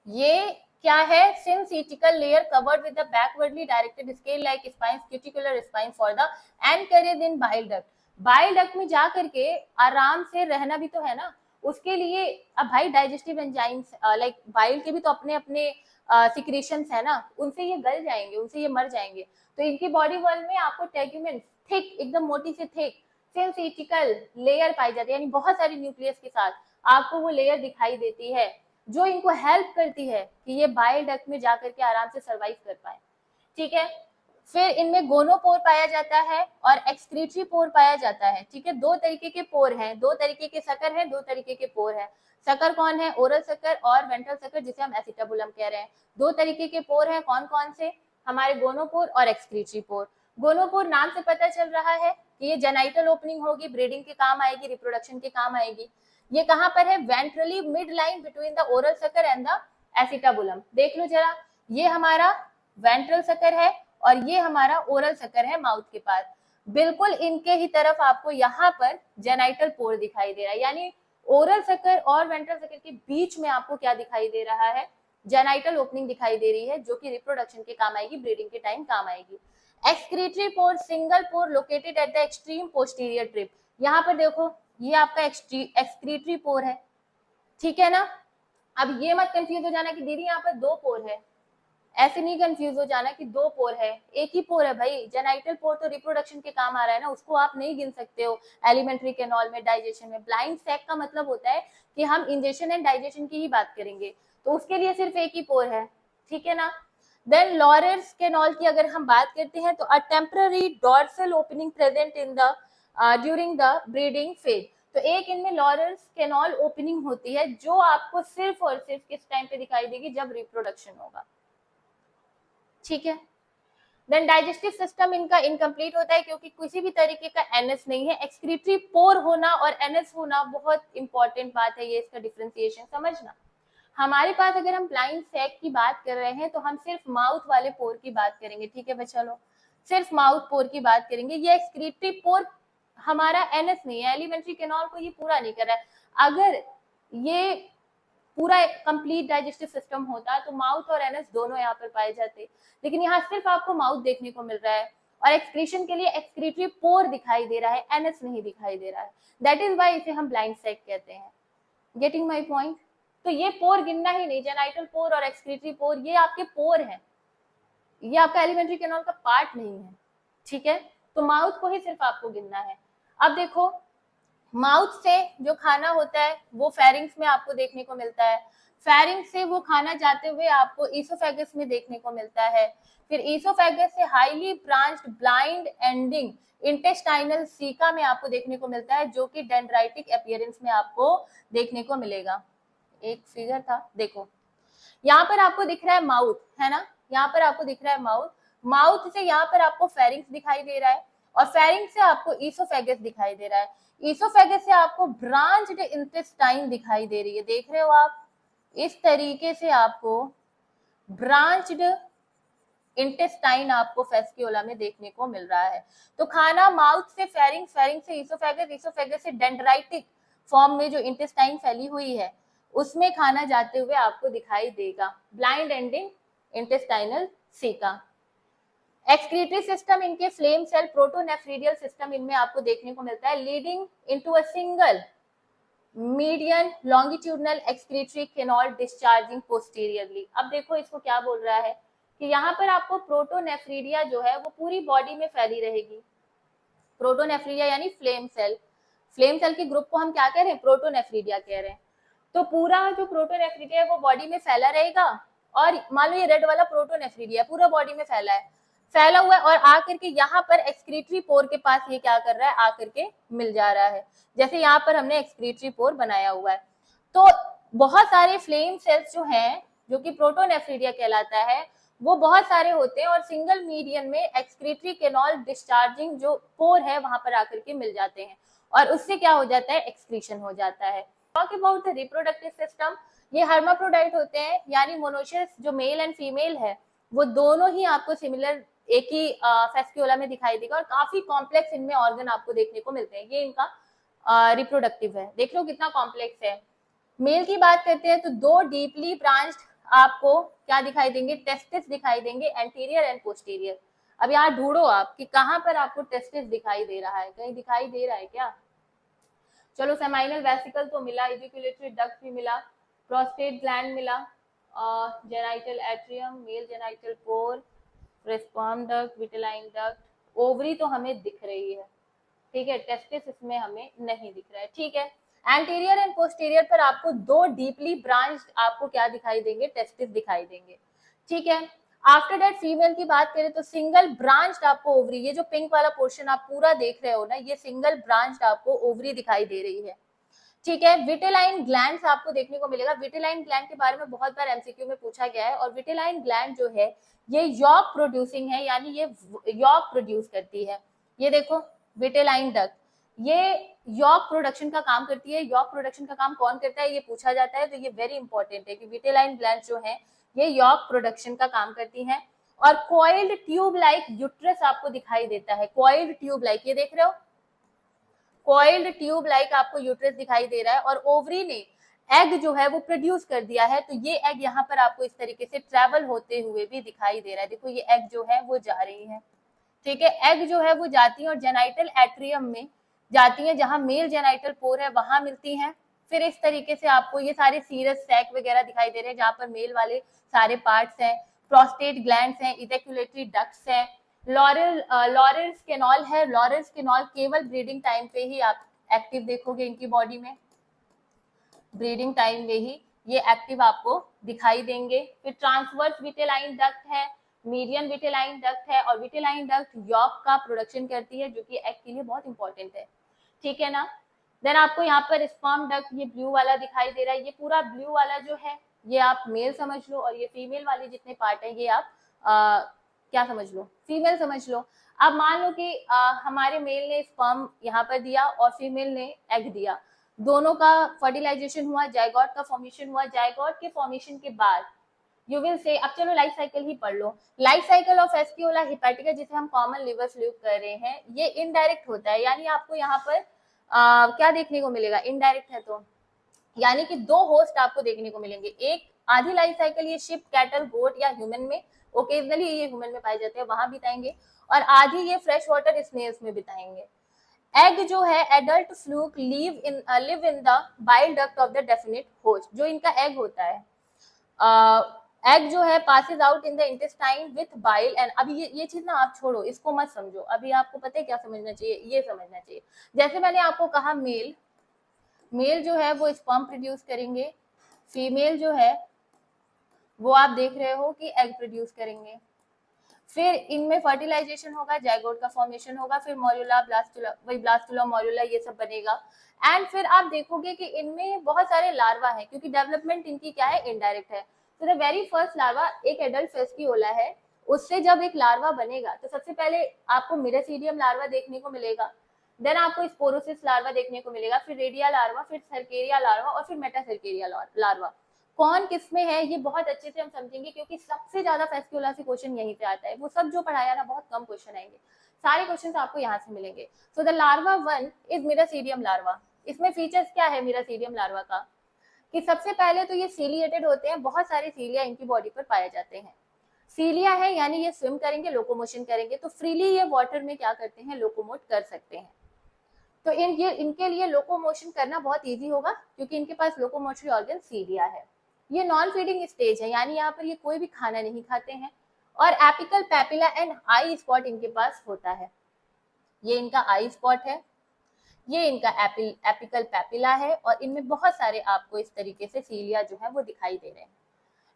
S1: ये क्या है, syncytial layer covered with the backwardly directed scale like spines, cuticular spine for the anchorage in bile duct. Bile duct में जा करके आराम से रहना भी तो है ना, उसके लिए अब भाई डाइजेस्टिव एंजाइम्स लाइक बाइल के भी तो अपने अपने सिक्रीशंस है ना, उनसे ये गल जाएंगे, उनसे ये मर जाएंगे। तो इनकी बॉडी वॉल में आपको टेग्यूमेंट थिक, एकदम मोटी से थिक सिंसिटिकल लेयर पाई जाती है, यानी बहुत सारी न्यूक्लियस के साथ आपको वो लेयर दिखाई देती है, जो इनको हेल्प करती है कि ये बाइल डक्ट में जाकर के आराम से सरवाइव कर पाए। ठीक है, फिर इनमें गोनोपोर पाया जाता है और एक्सक्रीटरी पोर पाया जाता है। ठीक है, दो तरीके के पोर हैं, दो तरीके के सकर हैं, दो तरीके के पोर हैं। सकर कौन है, ओरल सकर और वेंट्रल सकर, जिसे हम एसिटाबुलम कह रहे हैं। दो तरीके के पोर हैं, कौन कौन से, हमारे गोनोपोर और एक्सक्रीटरी पोर। गोनोपोर नाम से पता चल रहा है कि ये जेनाइटल ओपनिंग होगी, ब्रीडिंग के काम आएगी, रिप्रोडक्शन के काम आएगी। ये कहां पर है, ventrally mid line between the oral sucker and the acetabulum. देख लो जरा, ये हमारा वेंट्रल सकर है और ये हमारा ओरल सकर है माउथ के पास। बिल्कुल इनके ही तरफ आपको यहाँ पर जेनाइटल पोर दिखाई दे रहा है, यानी ओरल सकर और वेंट्रल सकर के बीच में आपको क्या दिखाई दे रहा है, जेनाइटल ओपनिंग दिखाई दे रही है, जो कि रिप्रोडक्शन के काम आएगी, ब्रीडिंग के टाइम काम आएगी। Excretory pore, single pore located at the extreme posterior trip. यहाँ पर देखो, ये आपका एक्सक्रीटरी पोर है। ठीक है ना, अब ये मत कंफ्यूज हो जाना कि दीदी यहाँ पर दो पोर है, ऐसे नहीं कंफ्यूज हो जाना कि दो पोर है, एक ही पोर है भाई। जेनाइटल पोर तो रिप्रोडक्शन के काम आ रहा है ना, उसको आप नहीं गिन सकते हो एलिमेंट्री कैनॉल में, डाइजेशन में। ब्लाइंड सैक का मतलब होता है कि हम इंजेक्शन एंड डाइजेशन की ही बात करेंगे, तो उसके लिए सिर्फ एक ही पोर है। ठीक है ना। देन लॉरेंस कैनॉल की अगर हम बात करते हैं तो a temporary dorsal opening present in the during the breeding phase. तो एक इनमें लॉरेंस कैनॉल ओपनिंग होती है, जो आपको सिर्फ और सिर्फ किस टाइम पे दिखाई देगी, जब रिप्रोडक्शन होगा। ठीक है। देन डाइजेस्टिव सिस्टम इनका इनकम्प्लीट होता है क्योंकि किसी भी तरीके का एनएस नहीं है। एक्सक्रीटरी पोर होना और एनएस होना बहुत इंपॉर्टेंट बात है, ये इसका डिफरेंशिएशन समझना। हमारे पास अगर हम ब्लाइंड सैक की बात कर रहे हैं तो हम सिर्फ माउथ वाले पोर की बात करेंगे। ठीक है बच्चा लोग, सिर्फ माउथ पोर की बात करेंगे। ये एक्सक्रीटरी पोर हमारा एनएस नहीं है, एलिमेंट्री कैनॉल को ये पूरा नहीं कर रहा है। अगर ये पूरा कंप्लीट डाइजेस्टिव सिस्टम होता तो माउथ और एनएस दोनों यहाँ पर पाए जाते, लेकिन यहाँ सिर्फ आपको माउथ देखने को मिल रहा है और एक्सक्रीशन के लिए एक्सक्रीटरी पोर दिखाई दे रहा है, एनएस नहीं दिखाई दे रहा है। दैट इज वाई इसे हम ब्लाइंड सैक कहते हैं। Getting my point. तो ये पोर गिनना ही नहीं, जेनाइटल पोर और एक्सक्रीटरी पोर ये आपके पोर है, ये आपका एलिमेंट्री कैनॉल का पार्ट नहीं है। ठीक है, तो माउथ को ही सिर्फ आपको गिनना है। अब देखो, माउथ से जो खाना होता है वो फेरिंग्स में आपको देखने को मिलता है, फेरिंग्स से वो खाना जाते हुए आपको ईसोफेगस में देखने को मिलता है, फिर ईसोफेगस से highly branched blind ending intestinal caeca में आपको देखने को मिलता है, जो कि डेंड्राइटिक अपीयरेंस में आपको देखने को मिलेगा। एक फिगर था, देखो यहाँ पर आपको दिख रहा है माउथ, है ना, यहाँ पर आपको दिख रहा है माउथ, माउथ से यहाँ पर आपको फेरिंग्स दिखाई दे रहा है और फेरिंग्स से आपको ईसोफेगस दिखाई दे रहा है, ईसोफेगस से आपको ब्रांच्ड इंटेस्टाइन दिखाई दे रही है। देख रहे हो आप, इस तरीके से आपको ब्रांच्ड इंटेस्टाइन आपको फेस्क्यूला में देखने को मिल रहा है। तो खाना माउथ से फेरिंग्स, फेरिंग्स से ईसोफेगस, ईसोफेगस से डेंड्राइटिक फॉर्म में जो इंटेस्टाइन फैली हुई है उसमें खाना जाते हुए आपको दिखाई देगा, blind ending intestinal caeca. Excretory system इनके फ्लेम सेल प्रोटोनेफ्रीडियल सिस्टम इनमें आपको देखने को मिलता है, leading into a single median longitudinal excretory canal discharging posteriorly. अब देखो इसको क्या बोल रहा है कि यहाँ पर आपको प्रोटोनेफ्रीडिया जो है वो पूरी बॉडी में फैली रहेगी। प्रोटोनेफ्रीडिया यानी फ्लेम सेल, फ्लेम सेल के ग्रुप को हम क्या कह रहे हैं, प्रोटोनेफ्रीडिया कह रहे हैं। तो पूरा जो प्रोटोनेफ्रीडिया है वो बॉडी में फैला रहेगा, और मान लो ये रेड वाला प्रोटोनेफ्रीडिया पूरा बॉडी में फैला है, फैला हुआ है और आकर के यहाँ पर एक्सक्रीटरी पोर के पास ये क्या कर रहा है, आकर के मिल जा रहा है। जैसे यहाँ पर हमने एक्सक्रीटरी पोर बनाया हुआ है। तो बहुत सारे फ्लेम सेल्स जो हैं, जो कि प्रोटोनेफ्रिडिया कहलाता है, वो बहुत सारे होते हैं और सिंगल मीडियन में एक्सक्रीटरी केनॉल डिस्चार्जिंग जो पोर है वहां पर आकर के मिल जाते हैं और उससे क्या हो जाता है, एक्सक्रीशन हो जाता है। Talk about the reproductive system, ये हर्माफ्रोडाइट होते हैं, यानी मोनोशियस जो मेल एंड फीमेल है वो दोनों ही आपको सिमिलर एक ही फेस्क्यूला में दिखाई देगा और काफी कॉम्प्लेक्स इनमें ऑर्गन आपको देखने को मिलते हैं। ये इनका रिप्रोडक्टिव है, देख लो कितना कॉम्प्लेक्स है। मेल की बात करते हैं तो दो डीपली ब्रांच्ड आपको क्या दिखाई देंगे, टेस्टिस दिखाई देंगे, एंटीरियर एंड पोस्टीरियर। अब यहाँ ढूंढो आप कि कहां पर आपको टेस्टिस दिखाई दे रहा है, कहीं दिखाई दे रहा है क्या? चलो सेमाइनल वेसिकल तो मिला, इजिकुलेटरी डक्ट भी मिला, प्रोस्टेट ग्लैंड मिला, जेनाइटल एट्रियम, मेल जेनाइटल पोर, sperm duct, vitelline duct, ovary तो हमें दिख रही है, ठीक है, टेस्टिस इसमें हमें नहीं दिख रहा है, ठीक है। एंटीरियर एंड पोस्टीरियर पर आपको दो डीपली ब्रांच आपको क्या दिखाई देंगे, टेस्टिस दिखाई देंगे, ठीक है। आफ्टर दैट फीमेल की बात करें तो सिंगल ब्रांच आपको ओवरी, ये जो पिंक वाला पोर्शन आप पूरा देख रहे हो ना, ये सिंगल ब्रांच आपको ओवरी दिखाई दे रही है, ठीक है। विटेलाइन ग्लैंड्स आपको देखने को मिलेगा। विटेलाइन ग्लैंड के बारे में बहुत बार एमसीक्यू में पूछा गया है और विटेलाइन ग्लैंड जो है ये यॉक प्रोड्यूसिंग है, यानी ये यॉक प्रोड्यूस करती है। ये देखो विटेलाइन डक्ट, ये यॉक प्रोडक्शन का काम करती है। यॉक प्रोडक्शन का काम कौन करता है, ये पूछा जाता है, तो ये वेरी इंपॉर्टेंट है कि विटेलाइन ग्लैंड जो है ये यॉक प्रोडक्शन का काम करती है। और कॉइल्ड ट्यूब लाइक यूट्रस आपको दिखाई देता है, कॉइल्ड ट्यूब लाइक, ये देख रहे हो, कॉइल्ड ट्यूब लाइक आपको यूट्रस दिखाई दे रहा है और ओवरी ने एग जो है वो प्रोड्यूस कर दिया है, तो ये एग यहाँ पर आपको इस तरीके से ट्रेवल होते हुए भी दिखाई दे रहा है। देखो ये एग जो है वो जा रही है, ठीक है, एग जो है वो जाती है और जेनाइटल एट्रियम में जाती है, जहां मेल जेनाइटल पोर है वहां मिलती हैं। फिर इस तरीके से आपको ये सारे सीरस सैक वगैरह दिखाई दे रहे हैं, जहां पर मेल वाले सारे पार्ट्स हैं, प्रोस्टेट ग्लैंड्स हैं, इजैक्यूलेटरी डक्ट्स हैं, लॉरेल्स केनॉल है। लॉरेल्स केनॉल केवल ब्रीडिंग टाइम पे ही आप एक्टिव देखोगे इनकी बॉडी में, ब्रीडिंग टाइम में ही ये एक्टिव आपको दिखाई देंगे। फिर ट्रांसवर्स विटेलाइन डक्ट है, मीडियन विटेलाइन डक्ट है और विटेलाइन डक्ट यॉक का प्रोडक्शन करती है, जो कि एग के लिए बहुत इंपॉर्टेंट है, ठीक है ना। देन आपको यहाँ पर स्पर्म डक्ट ये ब्लू वाला दिखाई दे रहा है, ये पूरा ब्लू वाला जो है ये आप मेल समझ लो और ये फीमेल वाले जितने पार्ट है ये आप क्या समझ लो, फीमेल समझ लो। अब मान लो कि हमारे मेल ने स्पर्म यहाँ पर दिया और फीमेल ने एग दिया, दोनों का फर्टिलाइजेशन हुआ, जाइगोट का फॉर्मेशन हुआ। जाइगोट के फॉर्मेशन के बाद यू विल से, अब चलो लाइफ साइकिल ही पढ़ लो। लाइफ साइकिल ऑफ एस्क्यूला हिपैटिका, जिसे हम कॉमन लिवर फ्लूइड कर रहे हैं, ये इनडायरेक्ट होता है, यानी आपको यहाँ पर क्या देखने को मिलेगा, इनडायरेक्ट है तो यानी कि दो होस्ट आपको देखने को मिलेंगे। एक आधी लाइफ साइकिल ये शिप, कैटल, गोट या ह्यूमन में, ओकेजनली ये ह्यूमन में पाए जाते हैं, वहां बिताएंगे, और आधी ये फ्रेश वाटर स्नेल्स में बिताएंगे। एग जो है adult fluke live in the bile duct of the definite host, जो इनका एग होता है, एग जो है passes out in the intestine with bile and, अभी ये चीज ना आप छोड़ो, इसको मत समझो, अभी आपको पता है क्या समझना चाहिए, ये समझना चाहिए। जैसे मैंने आपको कहा मेल जो है वो स्पर्म प्रोड्यूस करेंगे, फीमेल जो है वो आप देख रहे हो कि एग प्रोड्यूस करेंगे, फिर इनमें फर्टिलाइजेशन होगा, जाइगोट का फॉर्मेशन होगा, फिर मॉड्यूला, ब्लास्टुला, वही ब्लास्टुला, मॉड्यूला, ये सब बनेगा। एंड फिर आप देखोगे कि इनमें बहुत सारे लार्वा है, क्योंकि डेवलपमेंट इनकी क्या है, इनडायरेक्ट है। तो द वेरी फर्स्ट लार्वा एक एडल्ट फेस्क्यूला है, उससे जब एक लार्वा बनेगा तो सबसे पहले आपको मिरासीडियम लार्वा देखने को मिलेगा, देन आपको स्पोरोसिस लार्वा देखने को मिलेगा, फिर रेडिया लार्वा, फिर सर्केरिया लार्वा और फिर मेटासर्केरिया लार्वा। कौन किसमें है ये बहुत अच्छे से हम समझेंगे, क्योंकि सबसे ज्यादा फेस्क्यूला से क्वेश्चन यहीं से आता है। वो सब जो पढ़ाया ना बहुत कम क्वेश्चन आएंगे, सारे क्वेश्चन आपको यहाँ से मिलेंगे। So the larva 1 is miracidium larva. इसमें फीचर्स क्या है मिरासीडियम लार्वा का, कि सबसे पहले तो ये सीलिएटेड होते हैं, बहुत सारे सीलिया इनकी बॉडी पर पाए जाते हैं। सीलिया है यानी ये स्विम करेंगे, लोकोमोशन करेंगे, तो फ्रीली ये वाटर में क्या करते हैं, लोकोमोट कर सकते हैं। तो इनके लिए लोकोमोशन करना बहुत इजी होगा, क्योंकि इनके पास लोकोमोटरी ऑर्गन सीलिया है। ये नॉन फीडिंग स्टेज है, यानी यहाँ पर ये कोई भी खाना नहीं खाते हैं, और apical papilla and I spot इनके पास होता है। ये इनका आई स्पॉट है, ये इनका एपिकल पैपिला है, और इनमें बहुत सारे आपको इस तरीके से सीलिया जो है वो दिखाई दे रहे हैं।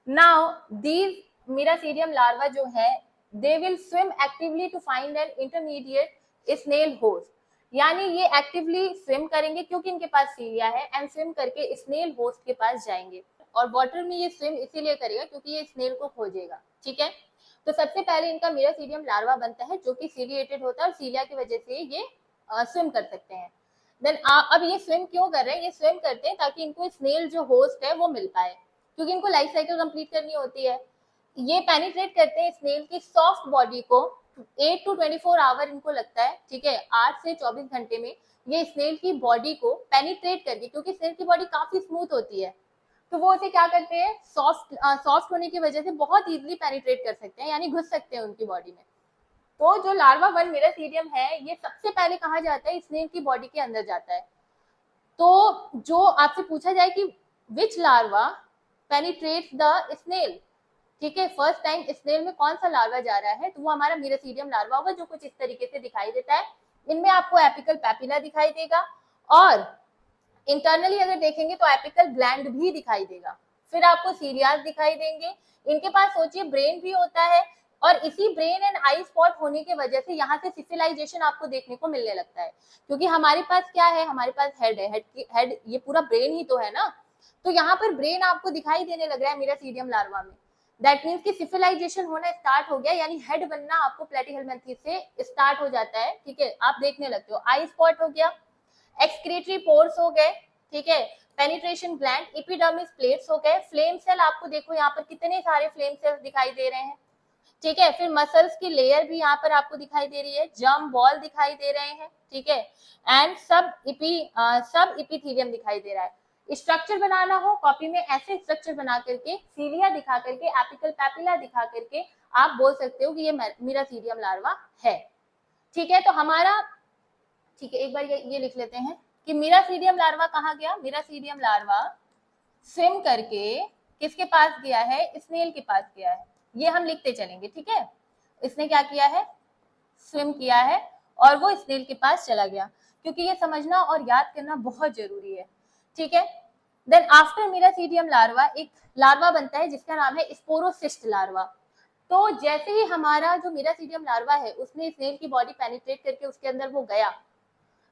S1: नाउ दीज मिरासीडियम लार्वा जो है they will swim actively to find an intermediate snail host, यानी ये एक्टिवली स्विम करेंगे क्योंकि इनके पास सीलिया है, एंड स्विम करके स्नेल होस्ट के पास जाएंगे। और वाटर में ये स्विम इसीलिए करेगा क्योंकि ये स्नेल को खोजेगा, ठीक है। तो सबसे पहले इनका मिरासीडियम लार्वा बनता है जो कि सीलिएटेड होता है, और सीलिया की वजह से ये स्विम कर सकते हैं। देन अब ये स्विम क्यों कर रहे हैं, ये स्विम करते हैं ताकि इनको स्नेल जो होस्ट है वो मिल पाए, क्योंकि इनको लाइफ साइकिल कंप्लीट करनी होती है। ये पेनिट्रेट करते हैं स्नेल की सॉफ्ट बॉडी को, 8 to 24 आवर इनको लगता है, ठीक है, 8 से 24 घंटे में ये स्नेल की बॉडी को पेनिट्रेट करके, क्योंकि स्नेल की बॉडी काफी स्मूथ होती है, तो वो उसे क्या करते हैं, सॉफ्ट होने की वजह से बहुत इजीली पेनिट्रेट कर सकते हैं, यानी घुस सकते हैं उनकी बॉडी में। तो जो लार्वा 1 मिरासीडियम है ये सबसे पहले कहा जाता है स्नेल की बॉडी के अंदर जाता है। तो जो आपसे पूछा जाए कि विच लार्वा पेनिट्रेट्स द स्नेल, ठीक है, फर्स्ट टाइम स्नेल में कौन सा लार्वा जा रहा है, तो वो हमारा मिरासीडियम लार्वा होगा, जो कुछ इस तरीके से दिखाई देता है। इनमें आपको एपिकल पैपिला दिखाई देगा, और इंटरनली अगर देखेंगे तो एपिकल ग्लैंड भी दिखाई देगा, फिर आपको सीलियास दिखाई देंगे। इनके पास सोचिए ब्रेन भी होता है, और इसी ब्रेन एंड आई स्पॉट होने की वजह से यहाँ से सिफिलाइजेशन आपको देखने को मिलने लगता है, क्योंकि हमारे पास क्या है, हमारे पास हेड है, हेड ये पूरा ब्रेन ही तो है ना, तो यहाँ पर ब्रेन आपको दिखाई देने लग रहा है मिरासीडियम लार्वा में। दैट मीन्स कि सिफिलाइजेशन होना स्टार्ट हो गया, यानी हेड बनना आपको प्लेटीहेलमिन्थेस से स्टार्ट हो जाता है, ठीक है, आप देखने लगते हो। आई स्पॉट हो गया, एक्सक्रीटरी पोर्स हो गए, ठीक है, पेनिट्रेशन ग्लैंड, एपिडर्मिस प्लेट्स हो गए, फ्लेम सेल आपको देखो यहाँ पर कितने सारे फ्लेम सेल्स दिखाई दे रहे हैं, ठीक है, फिर मसल्स की लेयर भी यहाँ पर आपको दिखाई दे रही है, जर्म बॉल दिखाई दे रहे हैं, ठीक है, एंड सब इपीथीलियम दिखाई दे रहा है। स्ट्रक्चर बनाना हो कॉपी में ऐसे स्ट्रक्चर बना करके, सीलिया दिखा करके, एपिकल पैपिला दिखा करके आप बोल सकते हो कि ये मिरासीडियम लार्वा है, ठीक है। तो हमारा, ठीक है, एक बार ये लिख लेते हैं कि मिरासीडियम लार्वा कहाँ गया, मिरासीडियम लार्वा स्विम करके किसके पास गया है, स्नेल के पास गया है, ये हम लिखते चलेंगे, ठीक है। इसने क्या किया है, स्विम किया है, और वो स्नेल के पास चला गया, क्योंकि ये समझना और याद करना बहुत जरूरी है, ठीक है। देन आफ्टर मिरासीडियम लार्वा एक लार्वा बनता है जिसका नाम है स्पोरोसिस्ट लार्वा। तो जैसे ही हमारा जो मिरासीडियम लार्वा है उसने स्नेल की बॉडी पेनिट्रेट करके उसके अंदर वो गया,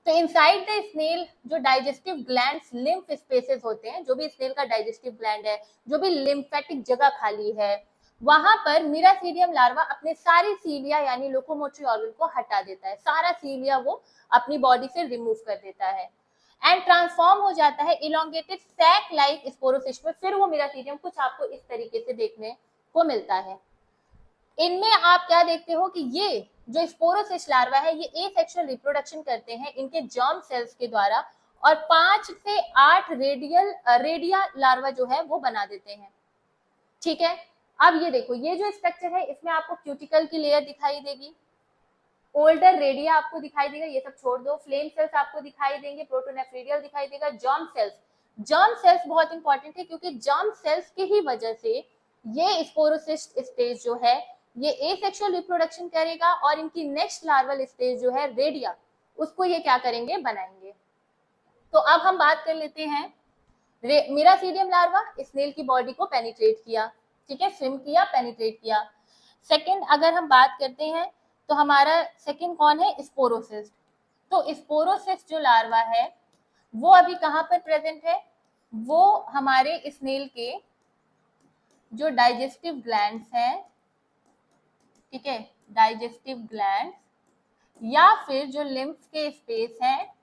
S1: तो इनसाइड द स्नेल जो डाइजेस्टिव ग्लैंड्स, लिम्फ स्पेसेस होते हैं, जो भी स्नेल का डाइजेस्टिव ग्लैंड है, जो भी लिम्फेटिक जगह खाली है, वहां पर मिरासीडियम लार्वा अपने सारे सीलिया यानी लोकोमोटरी ऑर्गन को हटा देता है, सारा सीलिया वो अपनी बॉडी से रिमूव कर देता है, एंड ट्रांसफॉर्म हो जाता है इलोंगेटेड सैक लाइक स्पोरोसिस्ट में। फिर वो मिरासीडियम कुछ आपको इस तरीके से देखने को मिलता है। इनमें आप क्या देखते हो कि ये जो स्पोरोसिस्ट लार्वा है ये एसेक्सुअल रिप्रोडक्शन करते हैं इनके जर्म सेल्स के द्वारा, और 5 से 8 रेडिया लार्वा जो है वो बना देते हैं, ठीक है। अब ये देखो, ये जो स्ट्रक्चर है इसमें आपको क्यूटिकल की लेयर दिखाई देगी, ओल्डर रेडिया आपको दिखाई देगा, ये सब छोड़ दो, फ्लेम सेल्स आपको दिखाई देंगे, प्रोटोनेफ्रीडियल दिखाई देगा, जर्म सेल्स बहुत इंपॉर्टेंट है, क्योंकि जर्म सेल्स की ही वजह से ये स्पोरोसिस्ट स्टेज जो है ये एसेक्सुअल रिप्रोडक्शन करेगा, और इनकी नेक्स्ट लार्वल स्टेज जो है रेडिया, उसको ये क्या करेंगे, बनाएंगे। तो अब हम बात कर लेते हैं, मिरासीडियम लार्वा स्नेल की बॉडी को पेनिट्रेट किया, ठीक है, स्विम किया, पेनिट्रेट किया। सेकंड अगर हम बात करते हैं तो हमारा सेकंड कौन है, स्पोरोसिस्ट। तो स्पोरोसिस्ट जो लार्वा है वो अभी कहाँ पर प्रेजेंट है, वो हमारे स्नेल के जो डाइजेस्टिव ग्लैंड्स हैं, ठीक है, डाइजेस्टिव ग्लैंड्स या फिर जो लिम्फ के स्पेस हैं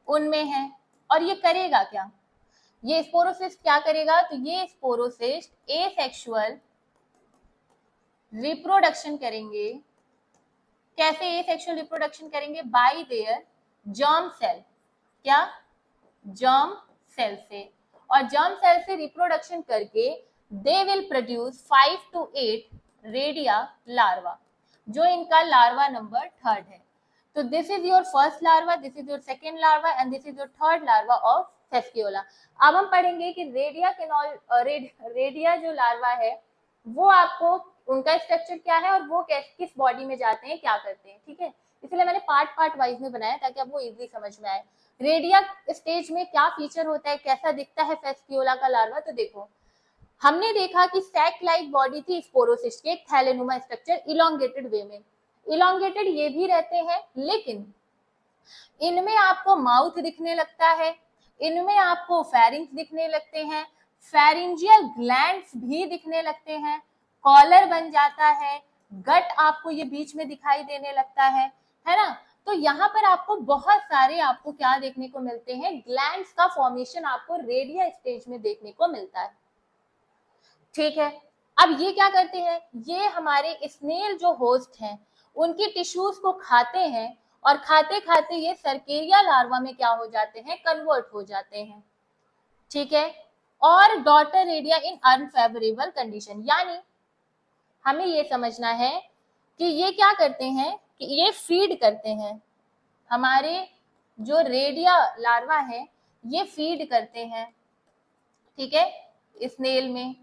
S1: उनमें है। और ये करेगा क्या, ये स्पोरोसिस्ट क्या करेगा, तो ये स्पोरोसिस्ट एसेक्सुअल रिप्रोडक्शन करेंगे। कैसे एसेक्सुअल रिप्रोडक्शन करेंगे, बाय देयर जर्म सेल, क्या, जर्म सेल से, और जर्म सेल से रिप्रोडक्शन करके they will produce 5 to 8 redia larva, जो इनका लार्वा नंबर 3rd है। So this is your first larva, this is your second larva, and this is your 3rd larva of Fasciola. अब हम पढ़ेंगे कि रेडिया जो लार्वा है वो आपको उनका स्ट्रक्चर क्या है और वो किस बॉडी में जाते हैं, क्या करते हैं, ठीक है। इसलिए मैंने पार्ट वाइज में बनाया ताकि आपको इजीली समझ में आए। रेडिया स्टेज में क्या फीचर होता है, कैसा दिखता है फेस्कियोला का लार्वा, तो देखो हमने देखा कि सैक लाइक बॉडी थी स्पोरोसिस्ट के, थैलेनुमा स्ट्रक्चर इलोंगेटेड वे में, इलोंगेटेड ये भी रहते हैं, लेकिन इनमें आपको माउथ दिखने लगता है, इनमें आपको फेरिंग्स दिखने लगते हैं, फेरिंजियल ग्लैंड्स भी दिखने लगते हैं, कॉलर बन जाता है, गट आपको ये बीच में दिखाई देने लगता है ना। तो यहाँ पर आपको बहुत सारे आपको क्या देखने को मिलते हैं, ग्लैंड्स का फॉर्मेशन आपको रेडियल स्टेज में देखने को मिलता है। ठीक है, अब ये क्या करते हैं, ये हमारे स्नेल जो होस्ट हैं उनकी टिश्यूज को खाते हैं, और खाते खाते ये सर्केरिया लार्वा में क्या हो जाते हैं, कन्वर्ट हो जाते हैं। ठीक है, और डॉटर रेडिया इन अनफेवरेबल कंडीशन, यानी हमें ये समझना है कि ये क्या करते हैं कि ये फीड करते हैं, हमारे जो रेडिया लार्वा है ये फीड करते हैं, ठीक है, स्नेल में।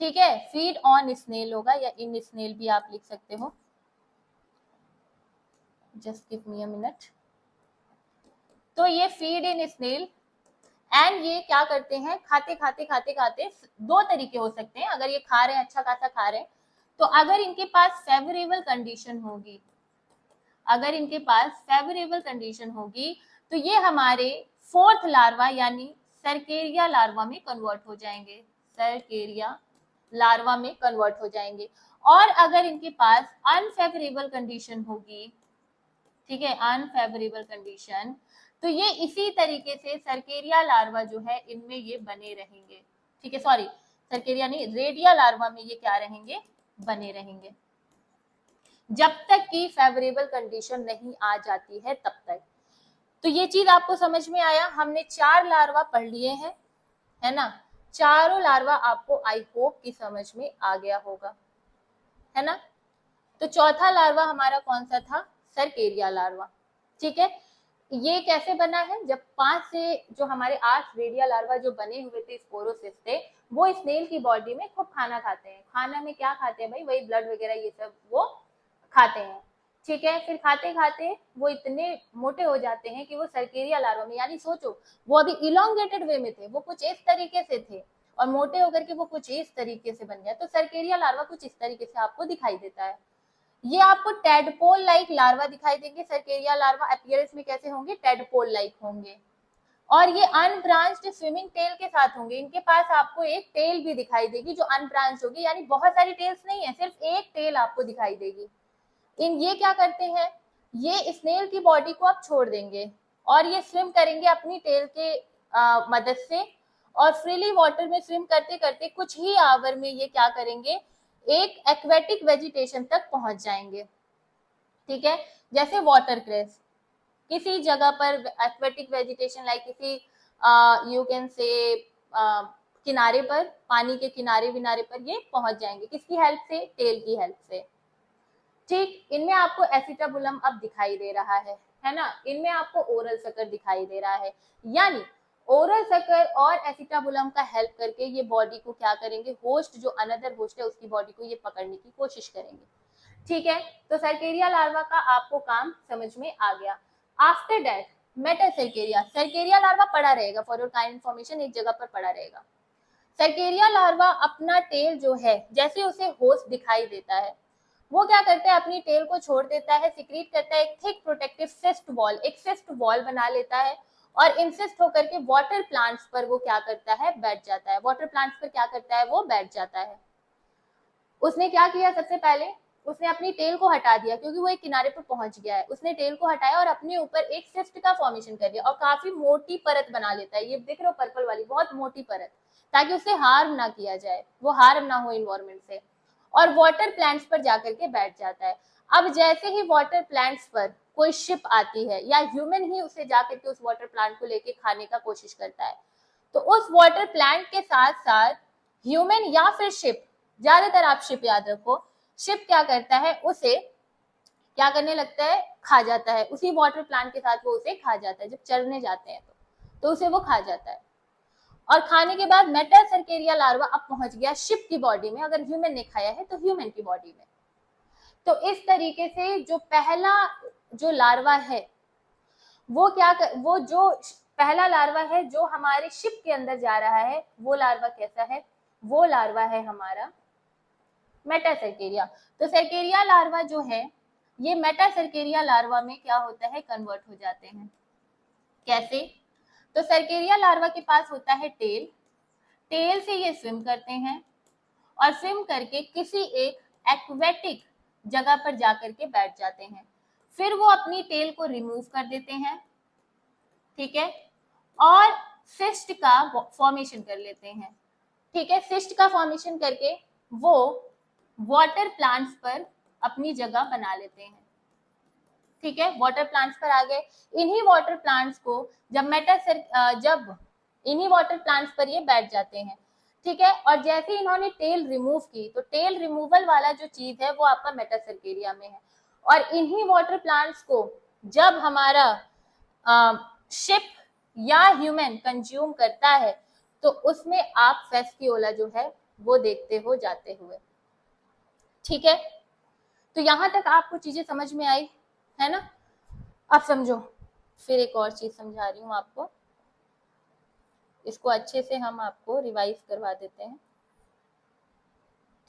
S1: ठीक है, फीड ऑन स्नेल होगा या इन स्नेल भी आप लिख सकते हो, just give me a minute. तो ये फीड इन स्नेल एंड ये क्या करते हैं, खाते खाते खाते खाते, दो तरीके हो सकते हैं, अगर ये खा रहे हैं अच्छा खासा खा रहे हैं, तो अगर इनके पास फेवरेबल कंडीशन होगी, अगर इनके पास फेवरेबल कंडीशन होगी तो ये हमारे फोर्थ लार्वा यानी सर्केरिया लार्वा में कन्वर्ट हो जाएंगे, सर्केरिया लार्वा में कन्वर्ट हो जाएंगे। और अगर इनके पास अनफेवरेबल कंडीशन होगी, ठीक है, अनफेवरेबल कंडीशन, तो ये इसी तरीके से सर्केरिया लार्वा जो है इनमें ये बने रहेंगे। ठीक है, सॉरी सर्केरिया नहीं, रेडिया लार्वा में ये क्या रहेंगे, बने रहेंगे, जब तक कि फेवरेबल कंडीशन नहीं आ जाती है तब तक। तो ये चीज आपको समझ में आया, हमने 4 लार्वा पढ़ लिए हैं, है ना, चारों लार्वा आपको आई होप की समझ में आ गया होगा, है ना। तो चौथा लार्वा हमारा कौन सा था, सर्केरिया लार्वा। ठीक है, ये कैसे बना है, जब 5 से जो हमारे 8 रेडिया लार्वा जो बने हुए थे स्पोरोसिस्ट थे, वो स्नेल की बॉडी में खूब खाना खाते हैं, खाना में क्या खाते हैं भाई, वही ब्लड वगैरह ये सब वो खाते हैं। ठीक है, फिर खाते खाते वो इतने मोटे हो जाते हैं कि वो सर्केरिया लार्वा में, यानी सोचो वो अभी इलोंगेटेड वे में थे, वो कुछ इस तरीके से थे, और मोटे होकर के वो कुछ इस तरीके से बन गया, तो सर्केरिया लार्वा कुछ इस तरीके से आपको दिखाई देता है। ये आपको टेडपोल लाइक लार्वा दिखाई देंगे, सर्केरिया लार्वा अपीयरेंस में कैसे होंगे, टेडपोल लाइक होंगे, और ये अनब्रांच्ड स्विमिंग टेल के साथ होंगे, इनके पास आपको एक टेल भी दिखाई देगी जो अनब्रांच होगी, यानी बहुत सारी टेल्स नहीं है, सिर्फ एक टेल आपको दिखाई देगी। इन ये क्या करते हैं, ये स्नेल की बॉडी को आप छोड़ देंगे और ये स्विम करेंगे अपनी टेल के मदद से, और फ्रीली वाटर में स्विम करते करते कुछ ही आवर में ये क्या करेंगे, एक एक्वेटिक वेजिटेशन तक पहुंच जाएंगे। ठीक है, जैसे वाटर क्रेस, किसी जगह पर एक्वेटिक वेजिटेशन लाइक किसी यू कैन से किनारे पर, पानी के किनारे विनारे पर ये पहुंच जाएंगे, किसकी हेल्प से, टेल की हेल्प से। ठीक, इनमें आपको एसिटाबुलम अब दिखाई दे रहा है ना, इनमें आपको ओरल सकर दिखाई दे रहा है, यानी ओरल सकर और एसिटाबुलम का हेल्प करके ये बॉडी को क्या करेंगे, होस्ट जो अनदर होस्ट है उसकी बॉडी को ये पकड़ने की कोशिश करेंगे। ठीक है, तो सर्केरिया लार्वा का आपको काम समझ में आ गया। After that metacercaria, cercaria larva पड़ा रहेगा, फॉर योर काइंड इन्फॉर्मेशन एक जगह पर पड़ा रहेगा। सर्केरिया लार्वा अपना टेल जो है, जैसे उसे होस्ट दिखाई देता है, वो क्या करता है, अपनी टेल को छोड़ देता है, सिक्रीट करता है एक थिक प्रोटेक्टिव सिस्ट वॉल, एक सिस्ट वॉल बना लेता है, और इंसिस्ट होकर के वाटर प्लांट्स पर वो क्या करता है, बैठ जाता है, वाटर प्लांट्स पर क्या करता है, वो बैठ जाता है। उसने क्या किया, सबसे पहले उसने अपनी टेल को हटा दिया, क्योंकि वो एक किनारे पर पहुंच गया है, उसने टेल को हटाया और अपने ऊपर एक सिस्ट का फॉर्मेशन कर दिया, और काफी मोटी परत बना लेता है, ये दिख रहे हो पर्पल वाली बहुत मोटी परत, ताकि उसे हार्म ना किया जाए, वो हार्म ना हो इन्वायरमेंट से, और वाटर प्लांट्स पर जाकर के बैठ जाता है। अब जैसे ही वाटर प्लांट्स पर कोई शिप आती है, या ह्यूमन ही उसे जाकर के उस वाटर प्लांट को लेके खाने का कोशिश करता है, तो उस वाटर प्लांट के साथ साथ ह्यूमन या फिर शिप, ज्यादातर आप शिप याद रखो, शिप क्या करता है, उसे क्या करने लगता है, खा जाता है, उसी वाटर प्लांट के साथ वो उसे खा जाता है, जब चरने जाते हैं तो उसे वो खा जाता है। और खाने के बाद मेटासर्केरिया लार्वा अब पहुंच गया शिप की बॉडी में, अगर ह्यूमन ने खाया है तो ह्यूमन की बॉडी में। तो इस तरीके से जो पहला जो लार्वा है वो क्या वो जो पहला लार्वा है जो हमारे शिप के अंदर जा रहा है, वो लार्वा कैसा है, वो लार्वा है हमारा मेटासर्केरिया। तो सर्केरिया लार्वा जो है ये मेटासर्केरिया लार्वा में क्या होता है, कन्वर्ट हो जाते हैं। कैसे? तो सर्केरिया लार्वा के पास होता है टेल, टेल से ये स्विम करते हैं और स्विम करके किसी एक एक्वेटिक जगह पर जाकर के बैठ जाते हैं। फिर वो अपनी टेल को रिमूव कर देते हैं, ठीक है, और सिस्ट का फॉर्मेशन कर लेते हैं, ठीक है। सिस्ट का फॉर्मेशन करके वो वाटर प्लांट्स पर अपनी जगह बना लेते हैं, ठीक है। वाटर प्लांट्स पर आ गए। इन्हीं वाटर प्लांट्स को जब इन्हीं वाटर प्लांट्स पर ये बैठ जाते हैं, ठीक है। और जैसे इन्होंने टेल रिमूव की तो टेल रिमूवल वाला जो चीज है वो आपका मेटासर्केरिया में है। और इन्हीं वाटर प्लांट्स को जब हमारा शिप या ह्यूमन कंज्यूम करता है तो उसमें आप फेस्कियोला जो है वो देखते हो जाते हुए, ठीक है। तो यहां तक आपको चीजें समझ में आई है ना? अब समझो, फिर एक और चीज समझा रही हूं आपको, इसको अच्छे से हम आपको रिवाइज करवा देते हैं,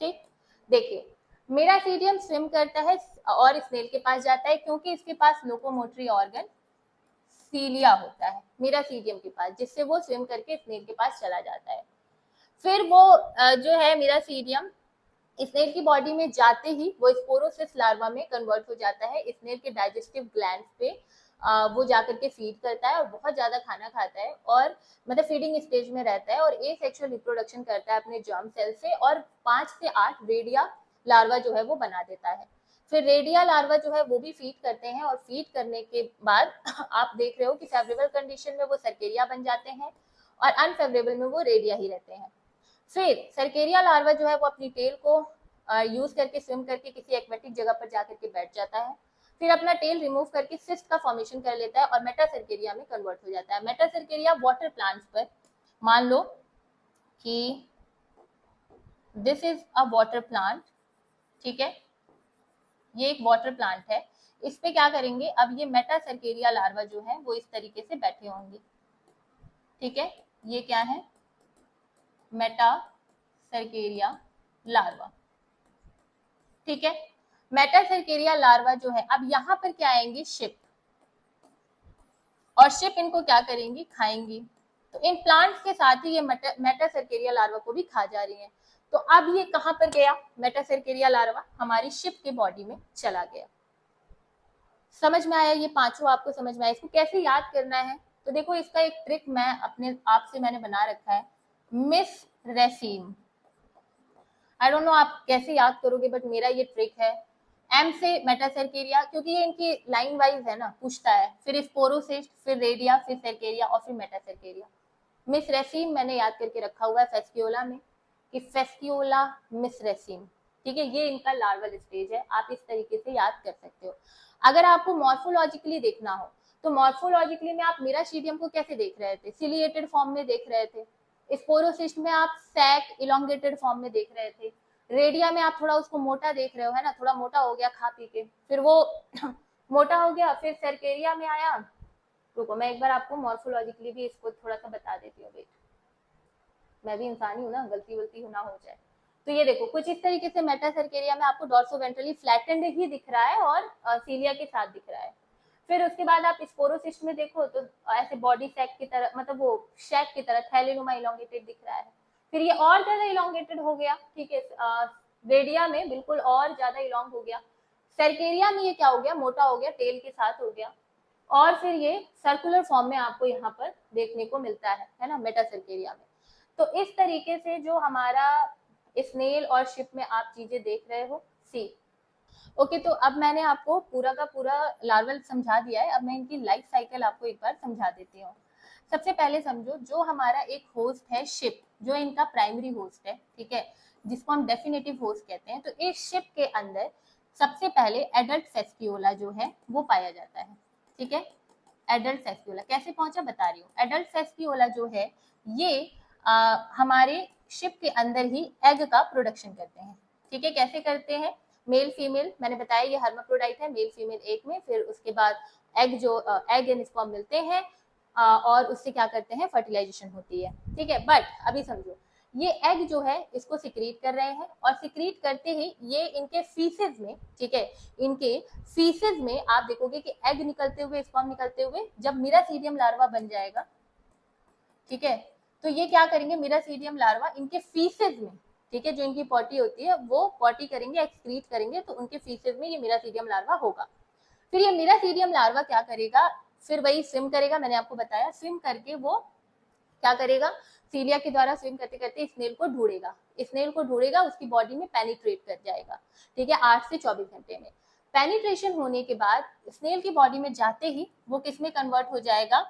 S1: ठीक। देखिए, मेरासीडियम स्विम करता है और स्नेल के पास जाता है क्योंकि इसके पास लोकोमोटरी ऑर्गन सीलिया होता है मेरासीडियम के पास, जिससे वो स्विम करके स्नेल के पास चला जाता है। फिर वो जो है मेरासीडियम स्नेल की बॉडी में जाते ही वो स्पोरोसिस लार्वा में कन्वर्ट हो जाता है। स्नेल के डाइजेस्टिव ग्लैंड्स पे वो जाकर के फीड करता है और बहुत ज्यादा खाना खाता है और मतलब फीडिंग स्टेज में रहता है और एसेक्सुअल रिप्रोडक्शन करता है अपने जर्म सेल से और 5 से 8 रेडिया लार्वा जो है वो बना देता है। फिर रेडिया लार्वा जो है वो भी फीड करते हैं और फीड करने के बाद आप देख रहे हो कि फेवरेबल कंडीशन में वो सर्केरिया बन जाते हैं और अनफेवरेबल में वो रेडिया ही रहते हैं। फिर सर्केरिया लार्वा जो है वो अपनी टेल को यूज करके स्विम करके किसी एक्वेटिक जगह पर जाकर के बैठ जाता है। फिर अपना टेल रिमूव करके सिस्ट का फॉर्मेशन कर लेता है और मेटासर्केरिया में कन्वर्ट हो जाता है। मेटासर्केरिया वाटर प्लांट्स पर, मान लो कि this is a water plant, ठीक है, ये एक वाटर प्लांट है। इस पे क्या करेंगे, अब ये मेटासर्केरिया लार्वा जो है वो इस तरीके से बैठे होंगे, ठीक है। ये क्या है, मेटासर्केरिया लार्वा, ठीक है। मेटासर्केरिया लार्वा जो है, अब यहाँ पर क्या आएंगे, शिप, और शिप इनको क्या करेंगी, खाएंगी। तो इन प्लांट्स के साथ ही ये मेटासर्केरिया लार्वा को भी खा जा रही है। तो अब ये कहां पर गया, मेटासर्केरिया लार्वा हमारी शिप के बॉडी में चला गया। समझ में आया? ये पांचों आपको समझ में आया? इसको कैसे याद करना है, तो देखो इसका एक ट्रिक मैं अपने आप से मैंने बना रखा है, miss raceme. I don't know आप कैसे याद करोगे, बट मेरा ये ट्रिक है। एम से मेटासर्केरिया, क्योंकि ये इनकी लाइन वाइज है ना, पूछता है, फिर स्पोरोसिस्ट, फिर रेडिया, फिर सर्केरिया और फिर मेटासर्केरिया। मिस रेसीम मैंने याद करके रखा हुआ है फेस्कियोला में कि फेस्कियोला मिस रेसीम, ठीक है। ये इनका लार्वल स्टेज है, आप इस तरीके से याद कर सकते हो। अगर आपको मॉर्फोलॉजिकली देखना हो तो मॉर्फोलॉजिकली में आप मेराशीडियम को कैसे देख रहे थे, सिलिएटेड फॉर्म में देख रहे थे। स्पोरोसिस्ट में आप सैक इलोंगेटेड फॉर्म में देख रहे थे। रेडिया में आप थोड़ा उसको मोटा देख रहे हो, है ना, थोड़ा मोटा हो गया खा पी के, फिर वो मोटा हो गया। फिर सर्केरिया में आया, रुको मैं एक बार आपको मॉर्फोलॉजिकली भी इसको थोड़ा सा बता देती हूँ, वेट, मैं भी इंसान ही हूँ ना, गलती वलती ना हो जाए। तो ये देखो कुछ इस तरीके से मेटासर्केरिया में आपको डॉर्सोवेंट्रली फ्लैटेंड ही दिख रहा है और सीलिया के साथ दिख रहा है। फिर उसके बाद आप स्पोरोसिस्ट में देखो तो ऐसे बॉडी सैक की तरह, मतलब वो शैक की तरह थैलेनुमा इलोंगेटेड दिख रहा है। फिर ये और ज्यादा इलोंगेटेड हो गया, ठीक है, रेडिया में बिल्कुल और ज्यादा इलोंग हो गया। सर्केरिया में ये क्या हो गया, मोटा हो गया, टेल के साथ हो गया। और फिर ये सर्कुलर फॉर्म में आपको यहाँ पर देखने को मिलता है ना, मेटासर्केरिया में। तो इस तरीके से जो हमारा स्नेल और शिप में आप चीजें देख रहे हो, सी ओके। तो अब मैंने आपको पूरा का पूरा लार्वल समझा दिया है, अब मैं इनकी लाइफ साइकिल आपको एक बार समझा देती हूँ। सबसे पहले समझो, जो हमारा एक होस्ट है शिप, जो इनका प्राइमरी होस्ट है, ठीक है, जिसको हम डेफिनेटिव होस्ट कहते हैं। तो इस शिप के अंदर सबसे पहले एडल्ट फेस्कियोला जो है वो पाया जाता है, ठीक है। एडल्ट फेस्कियोला कैसे पहुंचा बता रही हूँ। एडल्ट फेस्कियोला जो है ये हमारे शिप के अंदर ही एग का प्रोडक्शन करते हैं, ठीक है। कैसे करते हैं, मेल फीमेल, मैंने बताया ये हर्माफ्रोडाइट है, मेल फीमेल एक में, फिर उसके बाद एग जो एग एंड स्पर्म मिलते हैं और उससे क्या करते हैं, फर्टिलाइजेशन होती है, ठीक है। बट अभी समझो, ये एग जो है इसको सिक्रीट कर रहे हैं और सिक्रीट करते ही ये इनके फीसेस में, ठीक है, इनके फीसेस में आप देखोगे कि एग निकलते हुए, स्पर्म निकलते हुए जब मिरासीडियम लार्वा बन जाएगा, ठीक है, तो ये क्या करेंगे, मिरासीडियम लार्वा इनके फीसेस में, ठीक है, जो इनकी पॉटी होती है वो पॉटी करेंगे, एक्सक्रीट करेंगे, तो उनके फीसेस में ये मिरासीडियम लार्वा होगा। फिर ये मिरासीडियम लार्वा क्या करेगा, फिर वही स्विम करेगा, मैंने आपको बताया, स्विम करके वो क्या करेगा, सीलिया के द्वारा स्विम करते करते स्नेल को ढूंढेगा, स्नेल को ढूंढेगा, उसकी बॉडी में पेनिट्रेट कर जाएगा, ठीक है, 8 से 24 घंटे में। पेनिट्रेशन होने के बाद स्नेल की बॉडी में जाते ही वो किस में कन्वर्ट हो जाएगा,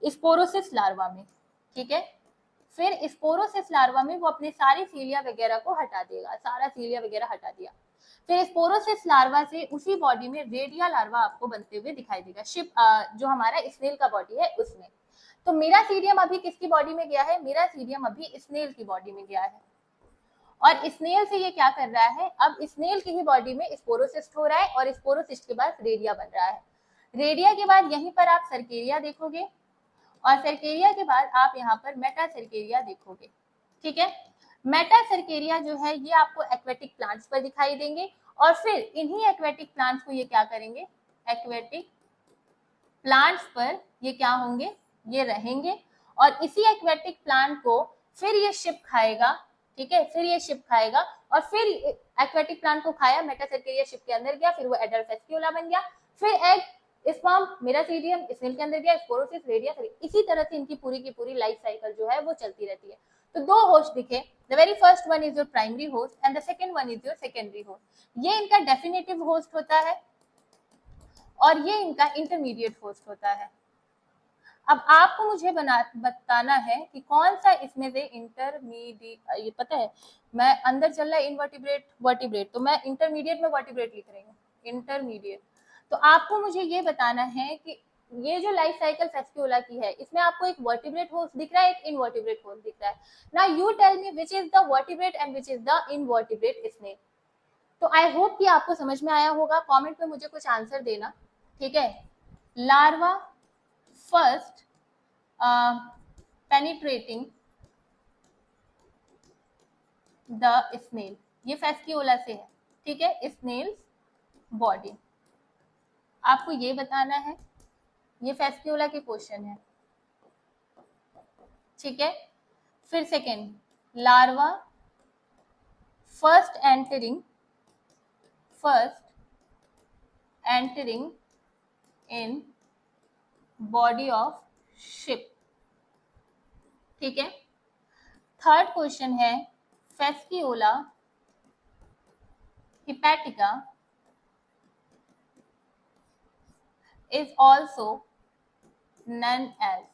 S1: स्पोरोसिस लार्वा में, ठीक है। फिर स्पोरोसिस लार्वा में वो अपने सारे सीलिया वगैरह को हटा देगा, सारा सीलिया वगैरह हटा दिया। फिर स्पोरोसिस लार्वा से उसी बॉडी में रेडिया लार्वा आपको बनते हुए दिखाई देगा, शिप जो हमारा स्नेल का बॉडी है उसमें। तो मिरासीडियम अभी किसकी बॉडी में गया है, मिरासीडियम अभी स्नेल की बॉडी में गया है, और स्नेल से ये क्या कर रहा है, अब स्नेल की ही बॉडी में स्पोरोसिस्ट हो रहा है, और स्पोरोसिस्ट के बाद रेडिया बन रहा है। रेडिया के बाद यहीं पर आप सर्केरिया देखोगे, और सर्केरिया के बाद आप यहाँ पर मेटासर्केरिया देखोगे, ठीक है। मेटासर्केरिया जो है ये आपको एक्वेटिक प्लांट्स पर दिखाई देंगे, और फिर इन्हीं एक्वेटिक प्लांट्स को ये क्या करेंगे, एक्वेटिक प्लांट्स पर ये क्या होंगे, ये रहेंगे, और इसी एक्वेटिक प्लांट को फिर ये शिप खाएगा, ठीक है, फिर ये शिप खाएगा, और फिर एक्वेटिक प्लांट को खाया, मेटासर्केरिया शिप के अंदर गया, फिर वो एडल्ट फेस्क्यूला बन गया, फिर एग, स्पर्म, मिरासीडियम स्नेल के अंदर गया, स्पोरोसिस, रेडिया, इसी तरह से इनकी पूरी की पूरी लाइफ साइकिल जो है वो चलती रहती है। तो दो होस्ट दिखे, the very first one is your primary host and the second one is your secondary host. ये इनका डेफिनेटिव होस्ट होता है और ये इनका इंटरमीडिएट होस्ट होता है। अब आपको मुझे बताना है कि कौन सा इसमें से इंटरमीडिएट, ये पता है मैं अंदर चल रहा है इनवर्टिब्रेट वर्टिब्रेट, तो मैं इंटरमीडिएट में वर्टिब्रेट लिख रही हूँ, इंटरमीडिएट। तो आपको मुझे ये बताना है कि ये जो लाइफ साइकिल फेस्क्यूला की है इसमें आपको एक वर्टिब्रेट होस्ट दिख रहा है, एक इनवर्टिब्रेट होस्ट दिख रहा है। Now you tell me which is the vertebrate and which is the invertebrate snail. तो आई होप कि आपको समझ में आया होगा, कमेंट में मुझे कुछ आंसर देना, ठीक है। Larva first penetrating the snail, ये फेस्क्यूला से है, ठीक है, स्नेल्स बॉडी, आपको ये बताना है, ये फेस्क्यूला के क्वेश्चन है, ठीक है। फिर second, larva first entering in body of sheep, ठीक है। थर्ड क्वेश्चन है Fasciola hepatica is also known as.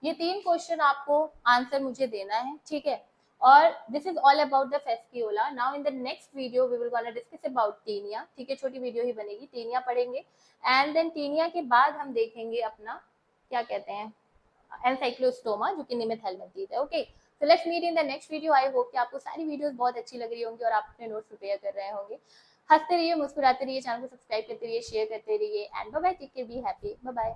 S1: ये 3 क्वेश्चन आपको आंसर मुझे देना है, ठीक है। और this is all about the Fasciola. Now in the next video we will gonna discuss about Taenia, ठीक है, छोटी वीडियो ही बनेगी, टीनिया पढ़ेंगे, एंड देन टीनिया के बाद हम देखेंगे अपना क्या कहते हैं एनसाइक्लोस्टोमा, जो कि निमित हेलमिंथीज है, okay. So let's meet in the next video. I hope कि आपको सारी वीडियोस बहुत अच्छी लग रही होंगी और आप अपने नोट्स प्रिपेयर कर रहे होंगे। हंसते रहिए, मुस्कुराते रहिए, चैनल को सब्सक्राइब करते रहिए, शेयर करते रहिए, and bye bye, take care, be happy, bye bye.